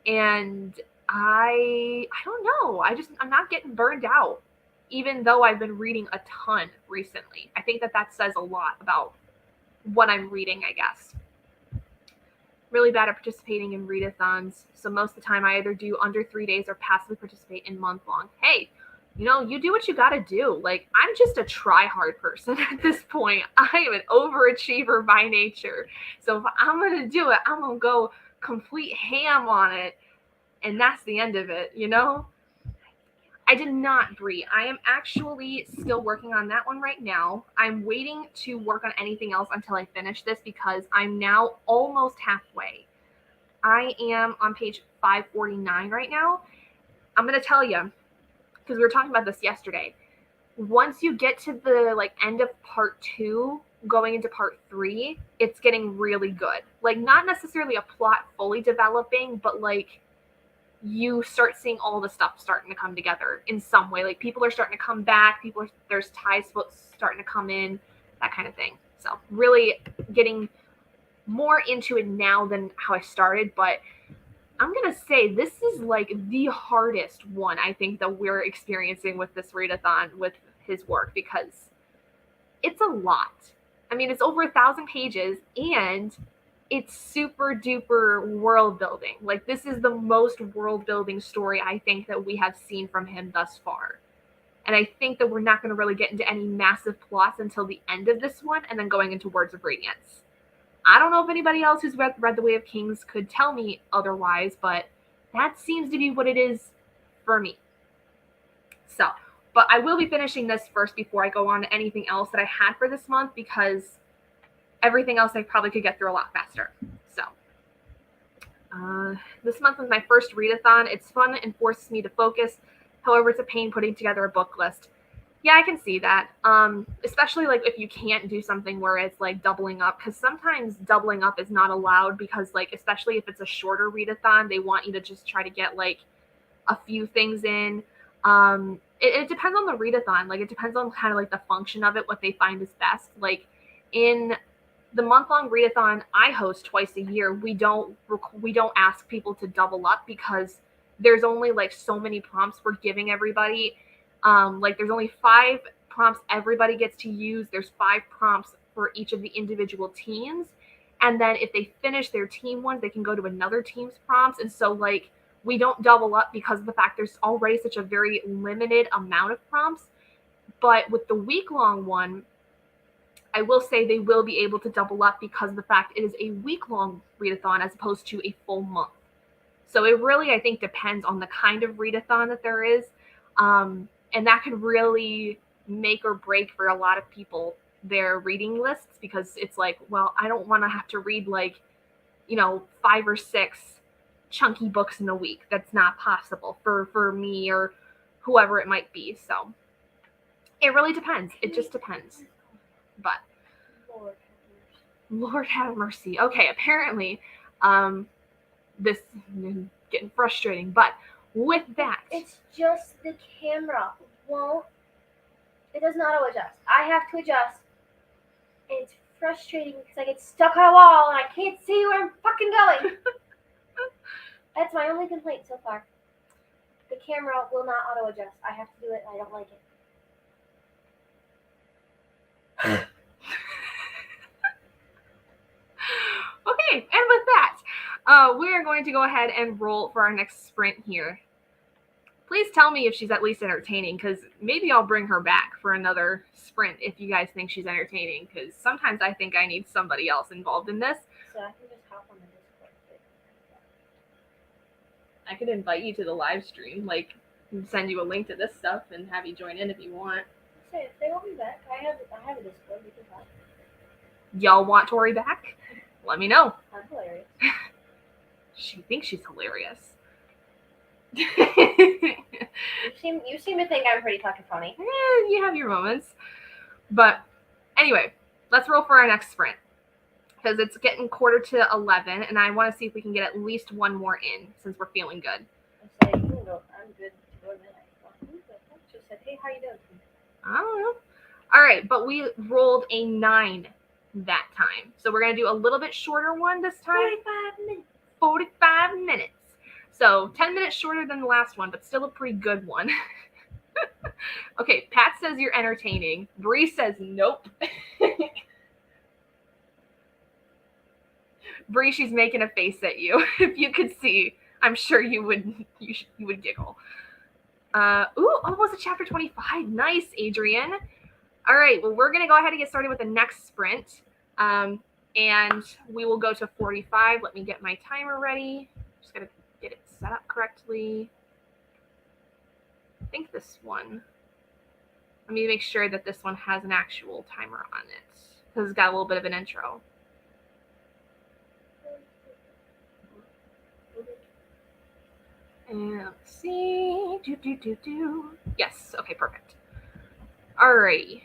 And I don't know. I'm not getting burned out, even though I've been reading a ton recently. I think that says a lot about what I'm reading, I guess. Really bad at participating in readathons. So most of the time I either do under 3 days or passively participate in month-long. Hey, you do what you got to do. Like, I'm just a try-hard person at this point. I am an overachiever by nature. So if I'm going to do it, I'm going to go complete ham on it. And that's the end of it, I did not, Brie. I am actually still working on that one right now. I'm waiting to work on anything else until I finish this because I'm now almost halfway. I am on page 549 right now. I'm going to tell you, because we were talking about this yesterday. Once you get to the end of part 2, going into part 3, it's getting really good. Like, not necessarily a plot fully developing, but you start seeing all the stuff starting to come together in some way. Like, people are starting to come back. There's ties starting to come in, that kind of thing. So really getting more into it now than how I started. But I'm going to say this is the hardest one I think that we're experiencing with this readathon with his work, because it's a lot. I mean, it's over 1,000 pages and it's super duper world building. This is the most world building story I think that we have seen from him thus far. And I think that we're not going to really get into any massive plots until the end of this one and then going into Words of Radiance. I don't know if anybody else who's read The Way of Kings could tell me otherwise, but that seems to be what it is for me. So, but I will be finishing this first before I go on to anything else that I had for this month, because everything else I probably could get through a lot faster. So, this month was my first readathon. It's fun and forces me to focus. However, it's a pain putting together a book list. Yeah, I can see that. Especially if you can't do something where it's doubling up, because sometimes doubling up is not allowed, because especially if it's a shorter readathon, they want you to just try to get a few things in. It depends on the readathon. It depends on kind of the function of it, what they find is best. In the month-long readathon I host twice a year, we don't ask people to double up, because there's only so many prompts we're giving everybody. There's only 5 prompts everybody gets to use. There's 5 prompts for each of the individual teams. And then if they finish their team ones, they can go to another team's prompts. And so we don't double up because of the fact there's already such a very limited amount of prompts. But with the week-long one, I will say they will be able to double up because of the fact it is a week-long readathon as opposed to a full month. So it really, I think, depends on the kind of readathon that there is. And that could really make or break for a lot of people their reading lists, because it's well, I don't want to have to read 5 or 6 chunky books in a week. That's not possible for me or whoever it might be. So it really depends. It just depends. But Lord have mercy. Okay, apparently this is getting frustrating, but with that, it's just the camera it does not auto adjust. I have to adjust. It's frustrating because I get stuck on a wall and I can't see where I'm fucking going. That's my only complaint so far. The camera will not auto adjust. I have to do it and I don't like it. Okay, and with that, We are going to go ahead and roll for our next sprint here. Please tell me if she's at least entertaining, because maybe I'll bring her back for another sprint if you guys think she's entertaining, because sometimes I think I need somebody else involved in this. So I can just hop on the Discord. I could invite you to the live stream, like send you a link to this stuff and have you join in if you want. Say, if they want me back, I have a Discord. We can talk. Y'all want Tori back? Let me know. I'm hilarious. She thinks she's hilarious. You seem to think I'm pretty fucking funny. You have your moments. But anyway, let's roll for our next sprint. Because it's getting 10:45, and I want to see if we can get at least one more in, since we're feeling good. I say, I'm good to go to midnight. She said, hey, how you doing? I don't know. All right, but we rolled a 9 that time. So we're going to do a little bit shorter one this time. 45 minutes. 45 minutes. So 10 minutes shorter than the last one, but still a pretty good one. Okay, Pat says you're entertaining. Bree says nope. Bree, she's making a face at you. If you could see, I'm sure you would giggle. Almost a chapter 25. Nice, Adrian. All right, well, we're going to go ahead and get started with the next sprint. And we will go to 45. Let me get my timer ready. Just got to get it set up correctly. I think this one. Let me make sure that this one has an actual timer on it, because it's got a little bit of an intro. And let's see. Yes. Okay, perfect. Alrighty.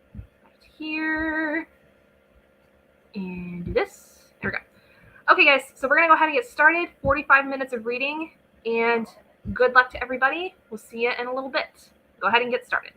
Right here. And do this. There we go. Okay, guys. So we're going to go ahead and get started. 45 minutes of reading. And good luck to everybody. We'll see you in a little bit. Go ahead and get started.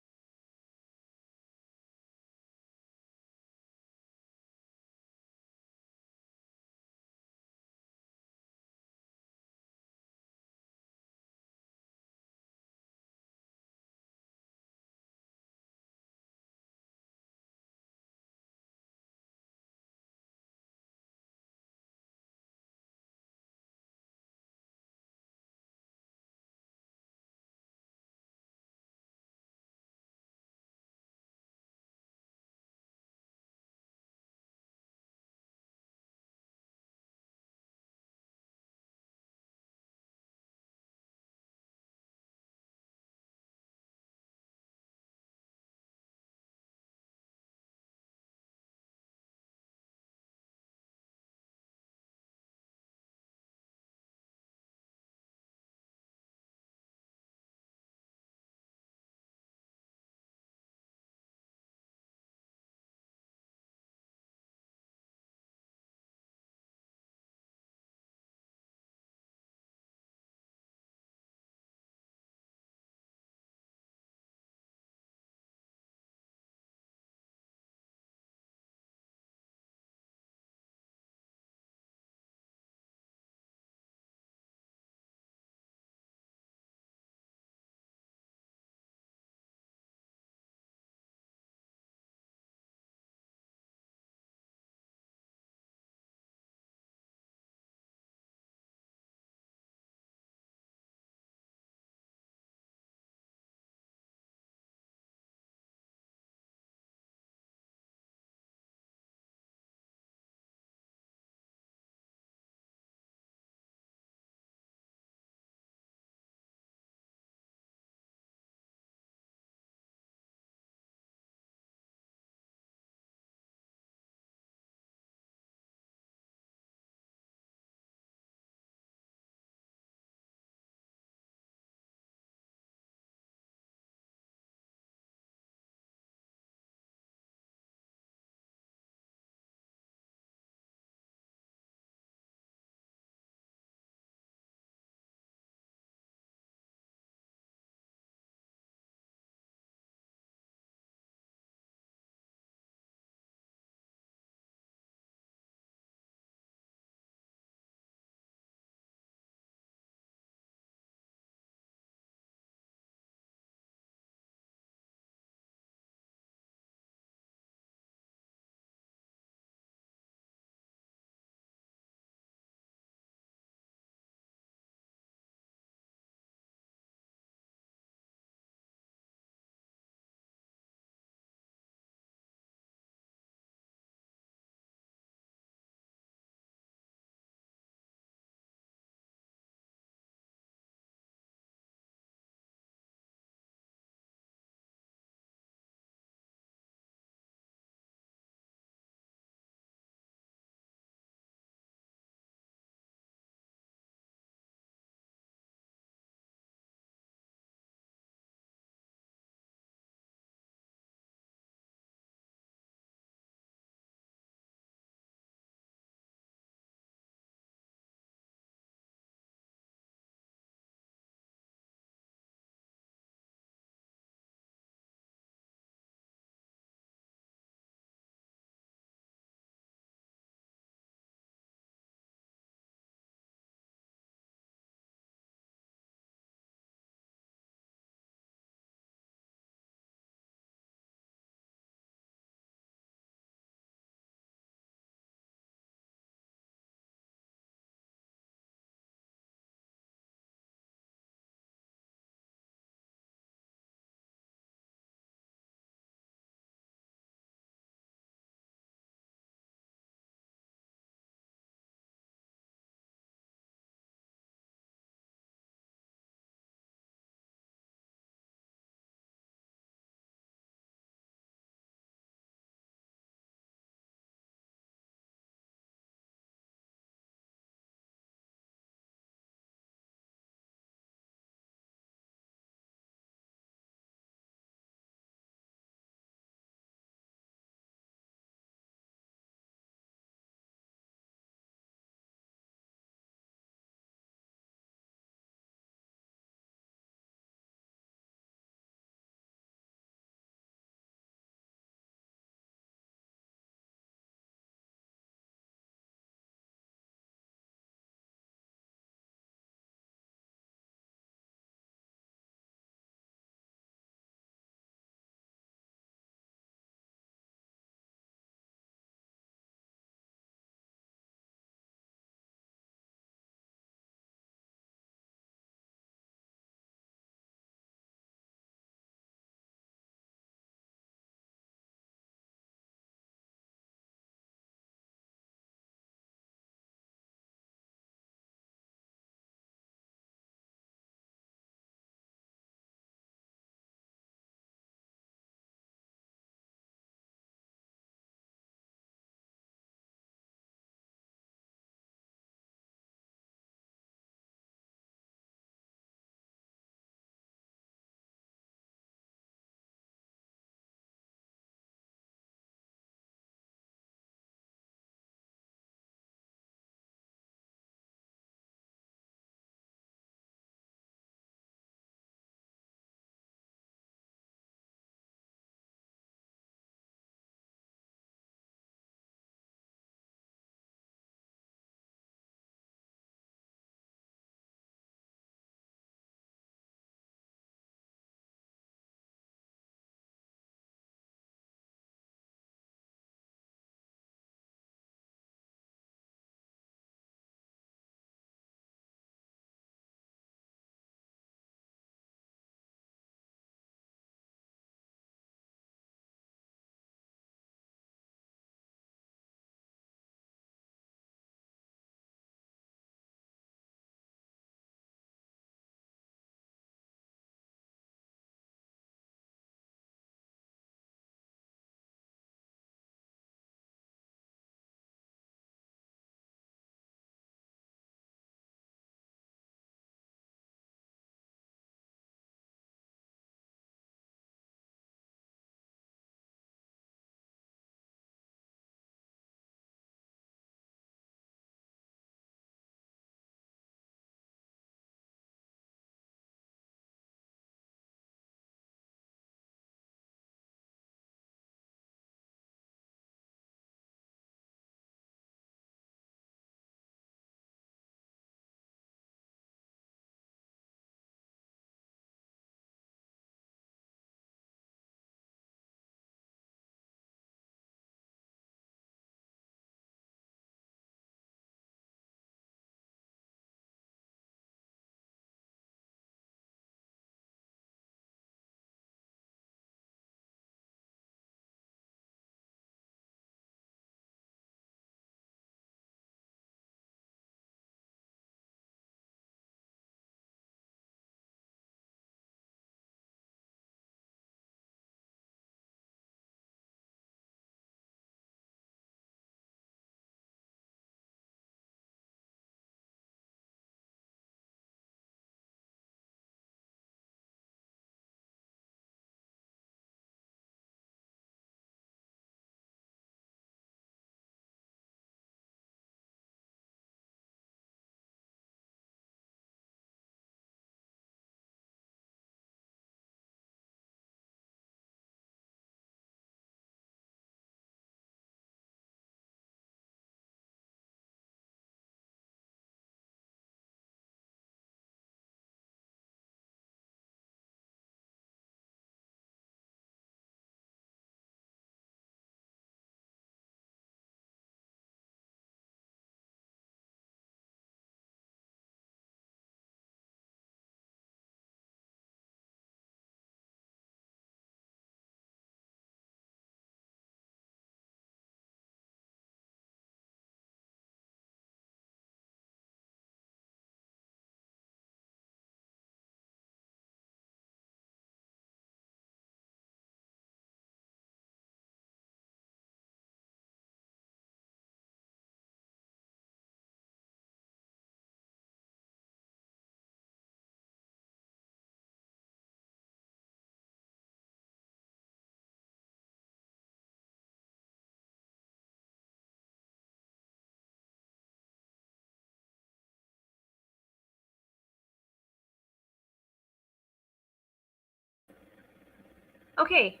Okay,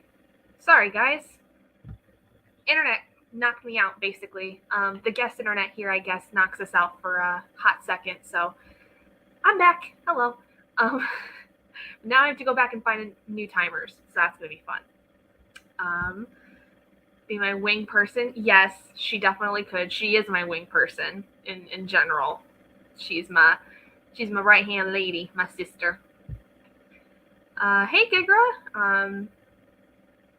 sorry guys. Internet knocked me out, basically. The guest internet here, I guess, knocks us out for a hot second, so I'm back. Hello. Now I have to go back and find new timers, so that's going to be fun. Be my wing person? Yes, she definitely could. She is my wing person in general. She's my right-hand lady, my sister. Hey, Gigra.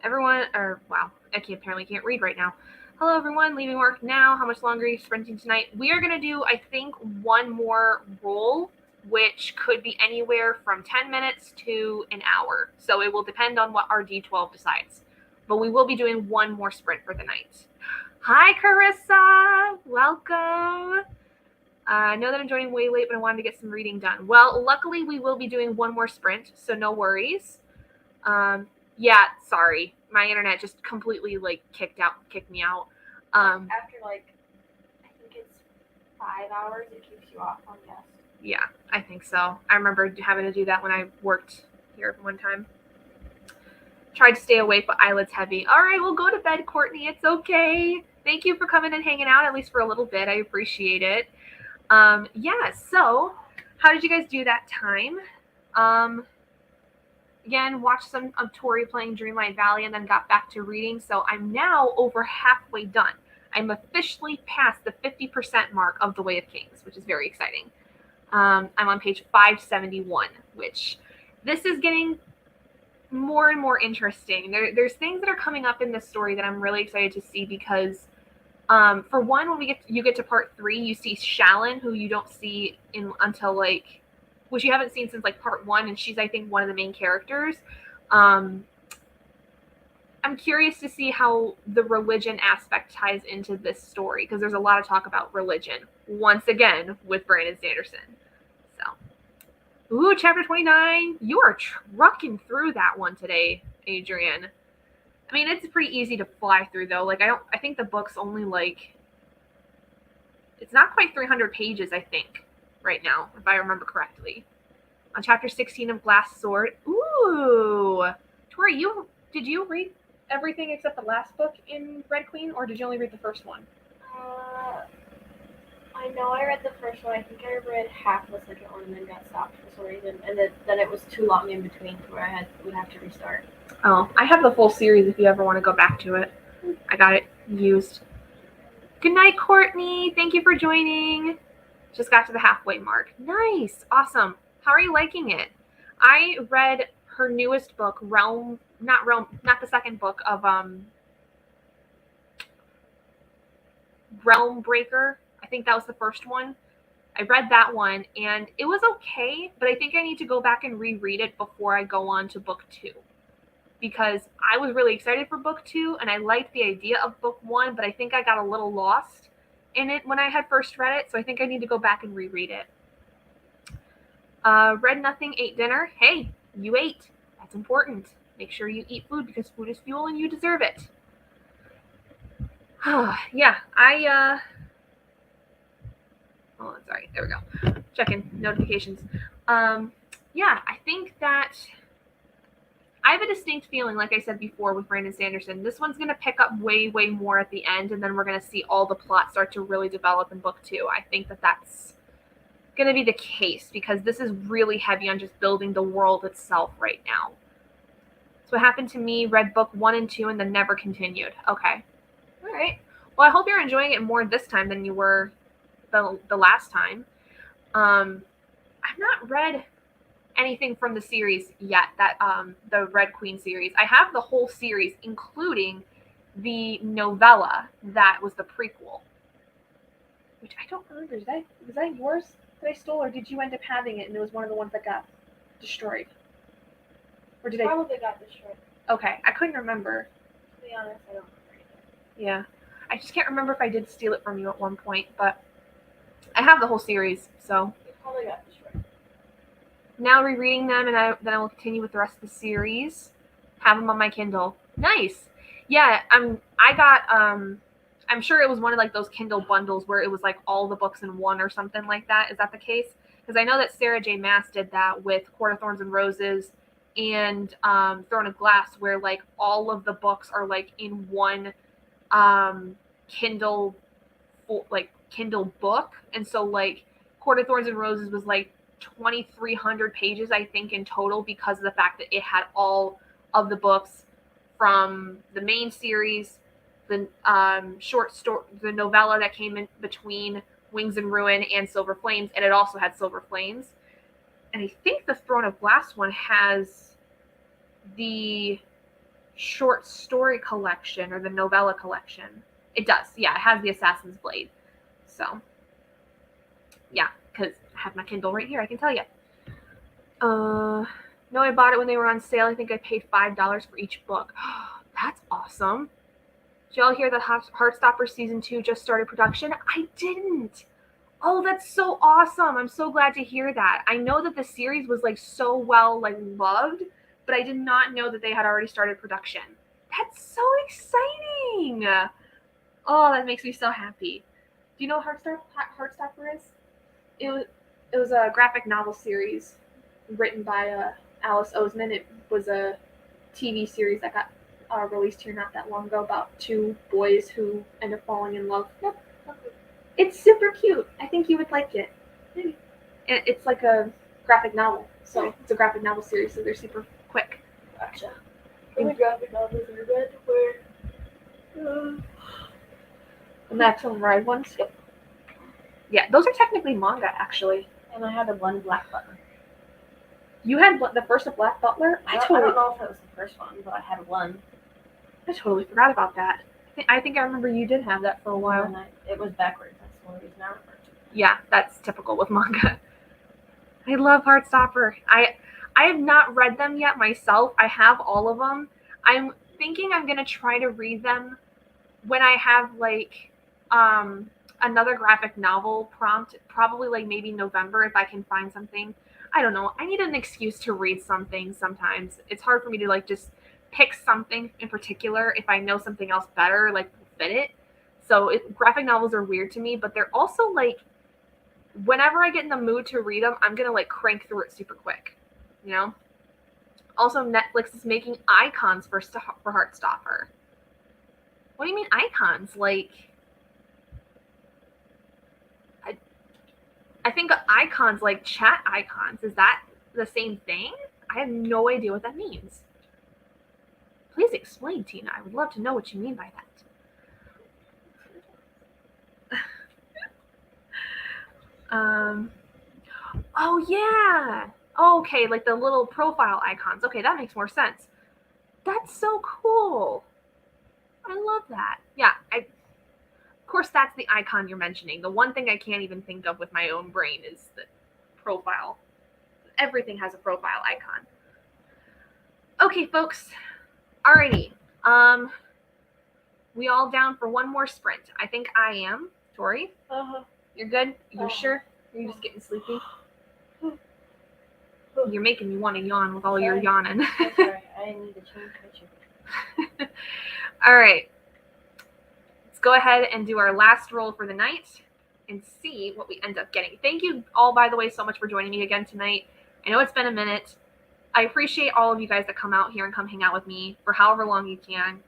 Everyone, wow, I apparently can't read right now. Hello, everyone. Leaving work now. How much longer are you sprinting tonight? We are going to do, I think, one more roll, which could be anywhere from 10 minutes to an hour. So it will depend on what our D12 decides. But we will be doing one more sprint for the night. Hi, Carissa. Welcome. I know that I'm joining way late, but I wanted to get some reading done. Well, luckily, we will be doing one more sprint, so no worries. Yeah, sorry. My internet just completely kicked me out. After I think it's 5 hours, it keeps you off on guest. Yeah, I think so. I remember having to do that when I worked here one time. Tried to stay awake, but eyelids heavy. All right, well, go to bed, Courtney. It's okay. Thank you for coming and hanging out, at least for a little bit. I appreciate it. Yeah, so how did you guys do that time? Again, watched some of Tori playing Dreamlight Valley and then got back to reading. So I'm now over halfway done. I'm officially past the 50% mark of The Way of Kings, which is very exciting. I'm on page 571, which this is getting more and more interesting. There's things that are coming up in this story that I'm really excited to see because, for one, when you get to part 3, you see Shallon, who you don't see until which you haven't seen since part 1, and she's, I think, one of the main characters. I'm curious to see how the religion aspect ties into this story because there's a lot of talk about religion once again with Brandon Sanderson. So, ooh, chapter 29. You are trucking through that one today, Adrian. I mean, it's pretty easy to fly through though. I think the book's only it's not quite 300 pages, I think, right now, if I remember correctly. On chapter 16 of Glass Sword. Ooh, Tori, did you read everything except the last book in Red Queen, or did you only read the first one? I know I read the first one. I think I read half the second one and then got stopped for some reason. And then it was too long in between where would have to restart. Oh, I have the full series if you ever want to go back to it. I got it used. Good night, Courtney. Thank you for joining. Just got to the halfway mark. Nice. Awesome. How are you liking it? I read her newest book, not the second book of Realm Breaker. I think that was the first one. I read that one and it was okay, but I think I need to go back and reread it before I go on to book 2. Because I was really excited for book 2 and I liked the idea of book 1, but I think I got a little lost in it when I had first read it, so I think I need to go back and reread it. Read nothing, ate dinner. Hey, you ate. That's important. Make sure you eat food because food is fuel and you deserve it. Yeah, oh, sorry. There we go. Checking notifications. Yeah, I think that I have a distinct feeling, like I said before with Brandon Sanderson, this one's going to pick up way, way more at the end, and then we're going to see all the plot start to really develop in book 2. I think that that's going to be the case because this is really heavy on just building the world itself right now. So what happened to me, read book 1 and 2 and then never continued. Okay. All right. Well, I hope you're enjoying it more this time than you were the last time. I've not read anything from the series yet, that the Red Queen series. I have the whole series, including the novella that was the prequel, which I don't remember. Was that yours that I stole, or did you end up having it and it was one of the ones that got destroyed? Or did Probably got destroyed. Okay, I couldn't remember. To be honest, I don't remember either. Yeah, I just can't remember if I did steal it from you at one point, but I have the whole series, so. You probably got destroyed. Now rereading them, and then I will continue with the rest of the series. Have them on my Kindle. Nice. Yeah, I'm sure it was one of those Kindle bundles where it was all the books in one or something like that. Is that the case? Because I know that Sarah J. Maas did that with Court of Thorns and Roses and Throne of Glass, where like all of the books are like in one Kindle book. And so like Court of Thorns and Roses was like 2,300 pages, I think, in total, because of the fact that it had all of the books from the main series, the short story, the novella that came in between Wings and Ruin and Silver Flames, and it also had Silver Flames. And I think the Throne of Glass one has the short story collection or the novella collection. It does. Yeah, it has the Assassin's Blade. So, yeah, because I have my Kindle right here, I can tell you. No, I bought it when they were on sale. I think I paid $5 for each book. That's awesome. Did y'all hear that Heartstopper Season 2 just started production? I didn't. Oh, that's so awesome. I'm so glad to hear that. I know that the series was like so well like loved, but I did not know that they had already started production. That's so exciting. Oh, that makes me so happy. Do you know what Heartstopper is? It was a graphic novel series written by Alice Oseman. It was a TV series that got released here not that long ago about two boys who end up falling in love. Yep. It's super cute. I think you would like it. It's like a graphic novel. So it's a graphic novel series, so they're super quick. Gotcha. The graphic novels are good where the Maximum Ride ones? Yep. Yeah, those are technically manga, actually. And I had one Black Butler. You had the first of Black Butler? I don't know if it was the first one, but I had one. I totally forgot about that. I think I remember you did have that for a while. And it was backwards. That's the only reason I remember it. Yeah, that's typical with manga. I love Heartstopper. I have not read them yet myself. I have all of them. I'm thinking I'm going to try to read them when I have like another graphic novel prompt, probably like maybe November if I can find something. I don't know. I need an excuse to read something sometimes. It's hard for me to like just pick something in particular if I know something else better, like fit it. So graphic novels are weird to me, but they're also like, whenever I get in the mood to read them, I'm going to like crank through it super quick, you know? Also, Netflix is making icons for Heartstopper. What do you mean icons? Like, I think icons like chat icons. Is that the same thing? I have no idea what that means. Please explain, Tina. I would love to know what you mean by that. Oh, yeah. Okay, like the little profile icons. Okay, that makes more sense. That's so cool. I love that. Yeah, of course, that's the icon you're mentioning. The one thing I can't even think of with my own brain is the profile. Everything has a profile icon. Okay, folks. Alrighty. We all down for one more sprint. I think I am. Tori? Uh-huh. You're good? You're sure? You're just getting sleepy? You're making me want to yawn with all your yawning. That's right. I need to change picture. All right. Let's go ahead and do our last roll for the night and see what we end up getting. Thank you all, by the way, so much for joining me again tonight. I know it's been a minute. I appreciate all of you guys that come out here and come hang out with me for however long you can.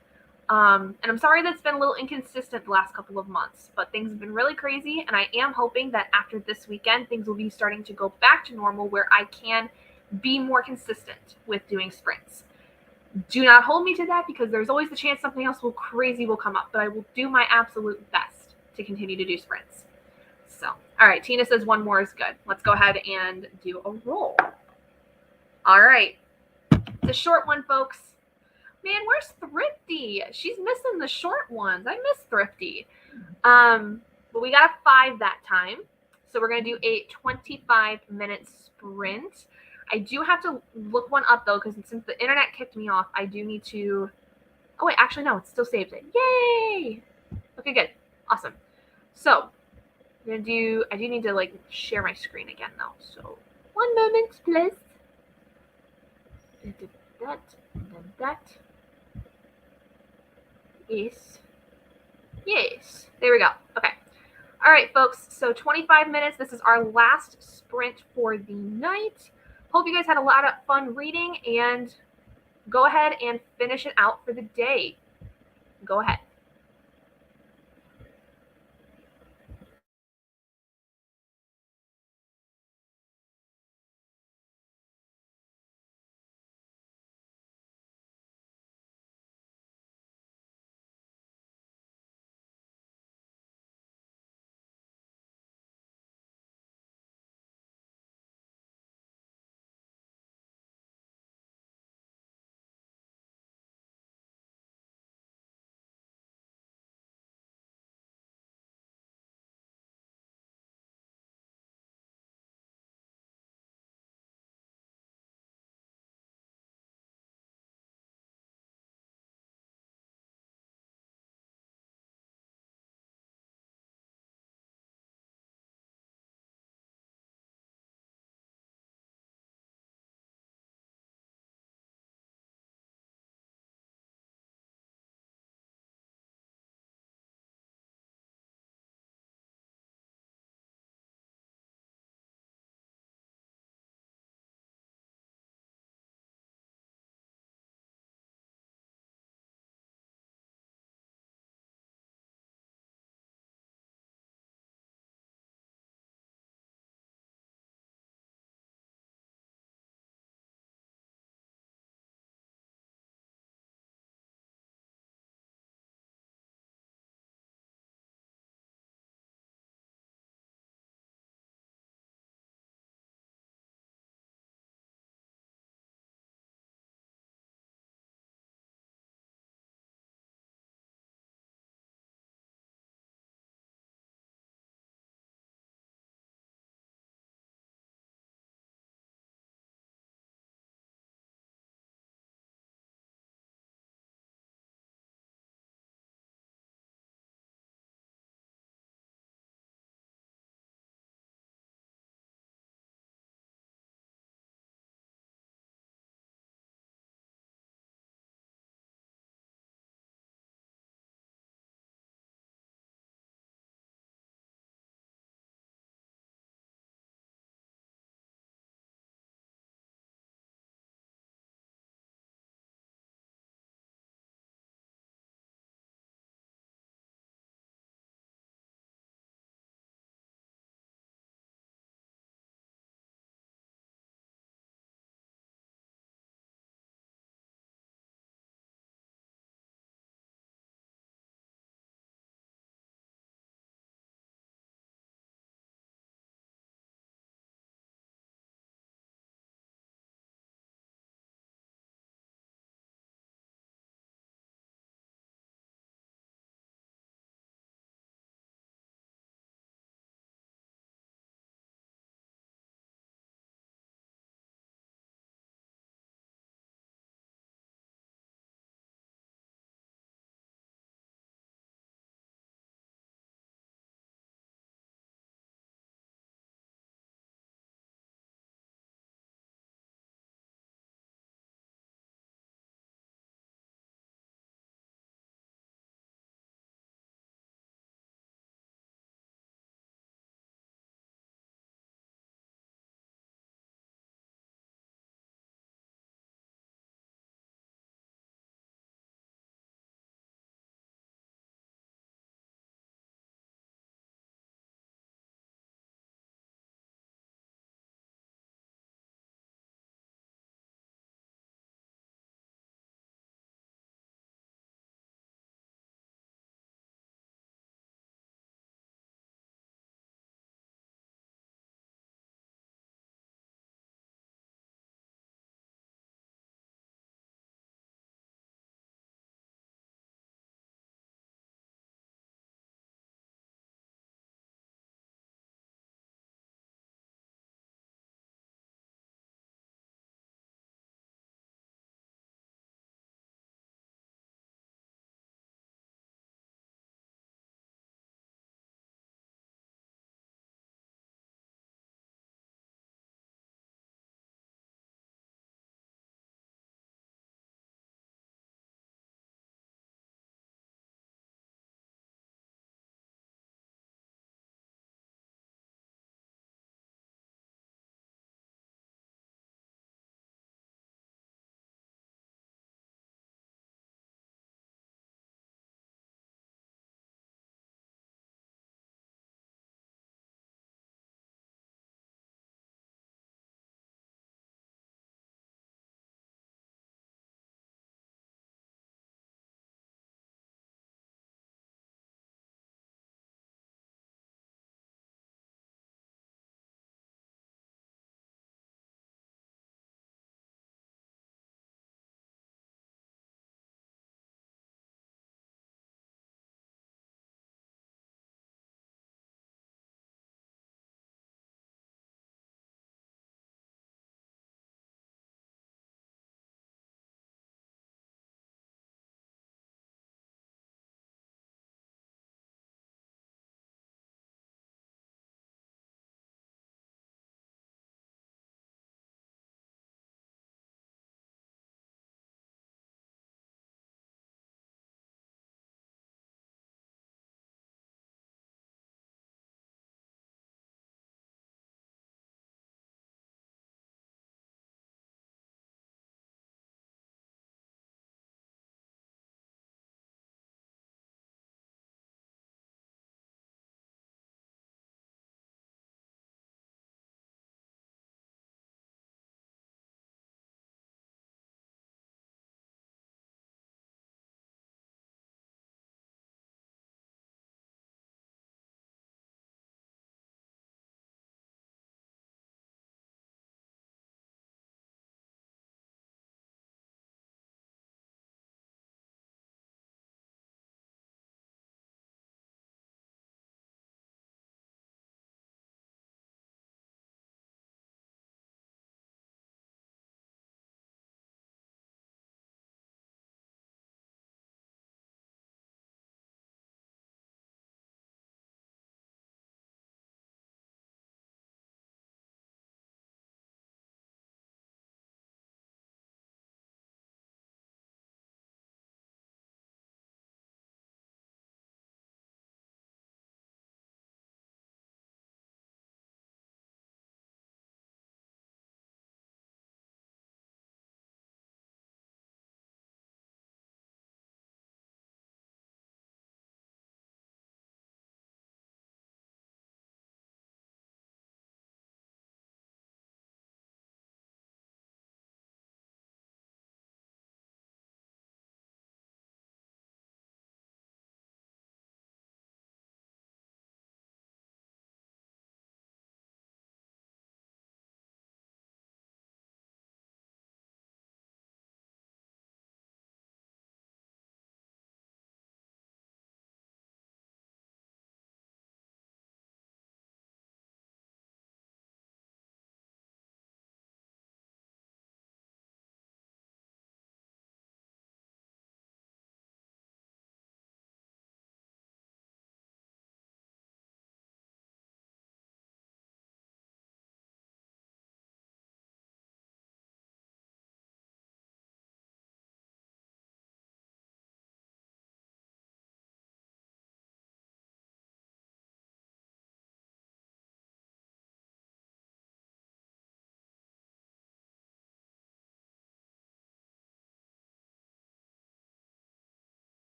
And I'm sorry that it's been a little inconsistent the last couple of months, but things have been really crazy, and I am hoping that after this weekend, things will be starting to go back to normal where I can be more consistent with doing sprints. Do not hold me to that because there's always the chance something else crazy will come up, but I will do my absolute best to continue to do sprints. So, all right, Tina says one more is good. Let's go ahead and do a roll. All right. It's a short one, folks. Man, where's Thrifty? She's missing the short ones. I miss Thrifty. But we got a 5 that time. So we're going to do a 25-minute sprint. I do have to look one up, though, because since the internet kicked me off, I do need to... Oh, wait, actually, no, it still saved it. Yay! Okay, good. Awesome. So, I'm going to do... I do need to, like, share my screen again, though. So, one moment, please. That, and then that. Yes. Yes. There we go. Okay. All right, folks. So 25 minutes. This is our last sprint for the night. hope you guys had a lot of fun reading, and go ahead and finish it out for the day. Go ahead.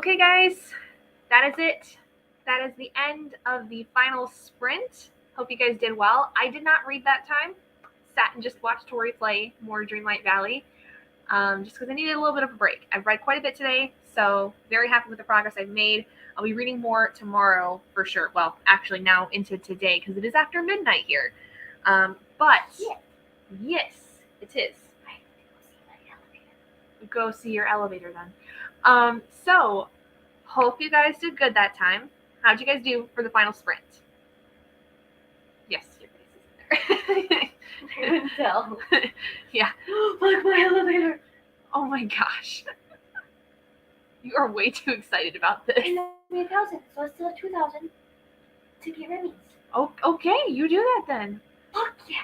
Okay, guys, that is it. That is the end of the final sprint. Hope you guys did well. I did not read that time. Sat and just watched Tori play more Dreamlight Valley, just because I needed a little bit of a break. I've read quite a bit today, so very happy with the progress I've made. I'll be reading more tomorrow for sure. Well, actually now into today, because it is after midnight here. But yes, it is. Go see your elevator then. So hope you guys did good that time. How'd you guys do for the final sprint? Yes, your face is there. I couldn't tell. Yeah. Look, my elevator. Oh my gosh. You are way too excited about this. And that's 1,000, so it's still 2,000 to get Remy's. Oh, okay, you do that then. Fuck yes.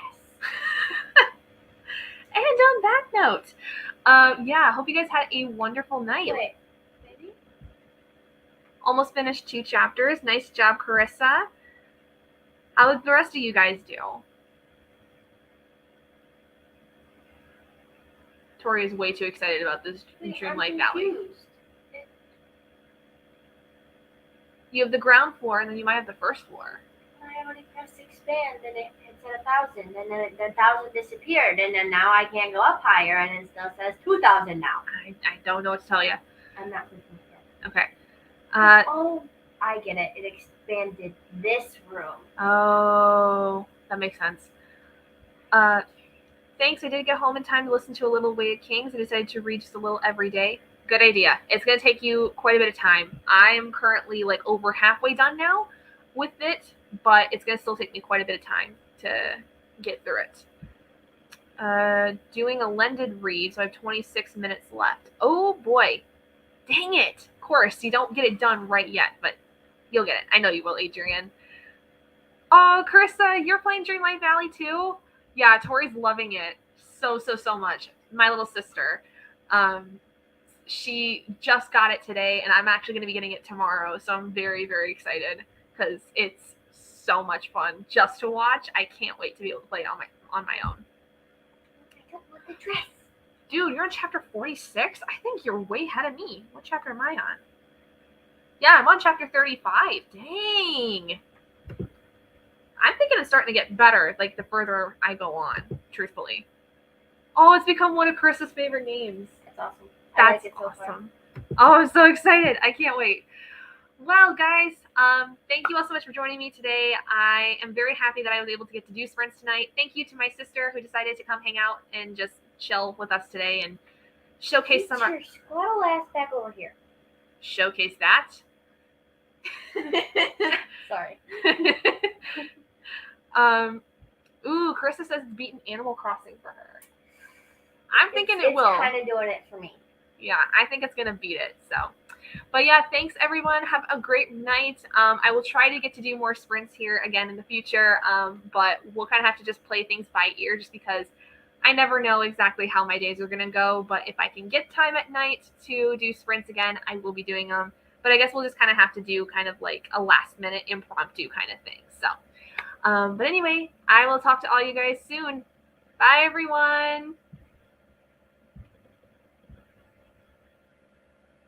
And on that note, yeah, hope you guys had a wonderful night. Wait, maybe? Almost finished 2 chapters. Nice job, Carissa. How did the rest of you guys do? Tori is way too excited about this Dreamlight Valley. You have the ground floor, and then you might have the first floor. I already pressed expand, and it said 1,000, and then the 1,000 disappeared, and then now I can't go up higher, and it still says 2,000 now. I don't know what to tell you. I'm not clicking it. Okay. Oh, I get it. It expanded this room. Oh, that makes sense. Thanks. I did get home in time to listen to a little Way of Kings. I decided to read just a little every day. Good idea. It's going to take you quite a bit of time. I am currently like over halfway done now with it, but it's going to still take me quite a bit of time to get through it. Doing a lended read, so I have 26 minutes left. Oh boy. Dang it. Of course, you don't get it done right yet, but you'll get it. I know you will, Adrian. Oh, Carissa, you're playing Dreamlight Valley too? Yeah, Tori's loving it so much. My little sister. She just got it today, and I'm actually going to be getting it tomorrow, so I'm very, very excited because it's so much fun just to watch. I can't wait to be able to play it on my own. I don't want the dress. Dude, you're on chapter 46? I think you're way ahead of me. What chapter am I on? Yeah, I'm on chapter 35. Dang. I'm thinking it's starting to get better, like, the further I go on, truthfully. Oh, it's become one of Carissa's favorite games. That's awesome. That's like it so awesome. Oh, I'm so excited. I can't wait. Well, guys, thank you all so much for joining me today. I am very happy that I was able to get to do sprints tonight. Thank you to my sister who decided to come hang out and just chill with us today and showcase some of... Squirrel ass back over here. Showcase that? Sorry. Ooh, Carissa says it's beaten Animal Crossing for her. I'm thinking it will. It's kind of doing it for me. Yeah, I think it's going to beat it. So, but yeah, thanks everyone. Have a great night. I will try to get to do more sprints here again in the future. But we'll kind of have to just play things by ear just because I never know exactly how my days are going to go. But if I can get time at night to do sprints again, I will be doing them. But I guess we'll just kind of have to do kind of like a last minute impromptu kind of thing. So, but anyway, I will talk to all you guys soon. Bye, everyone.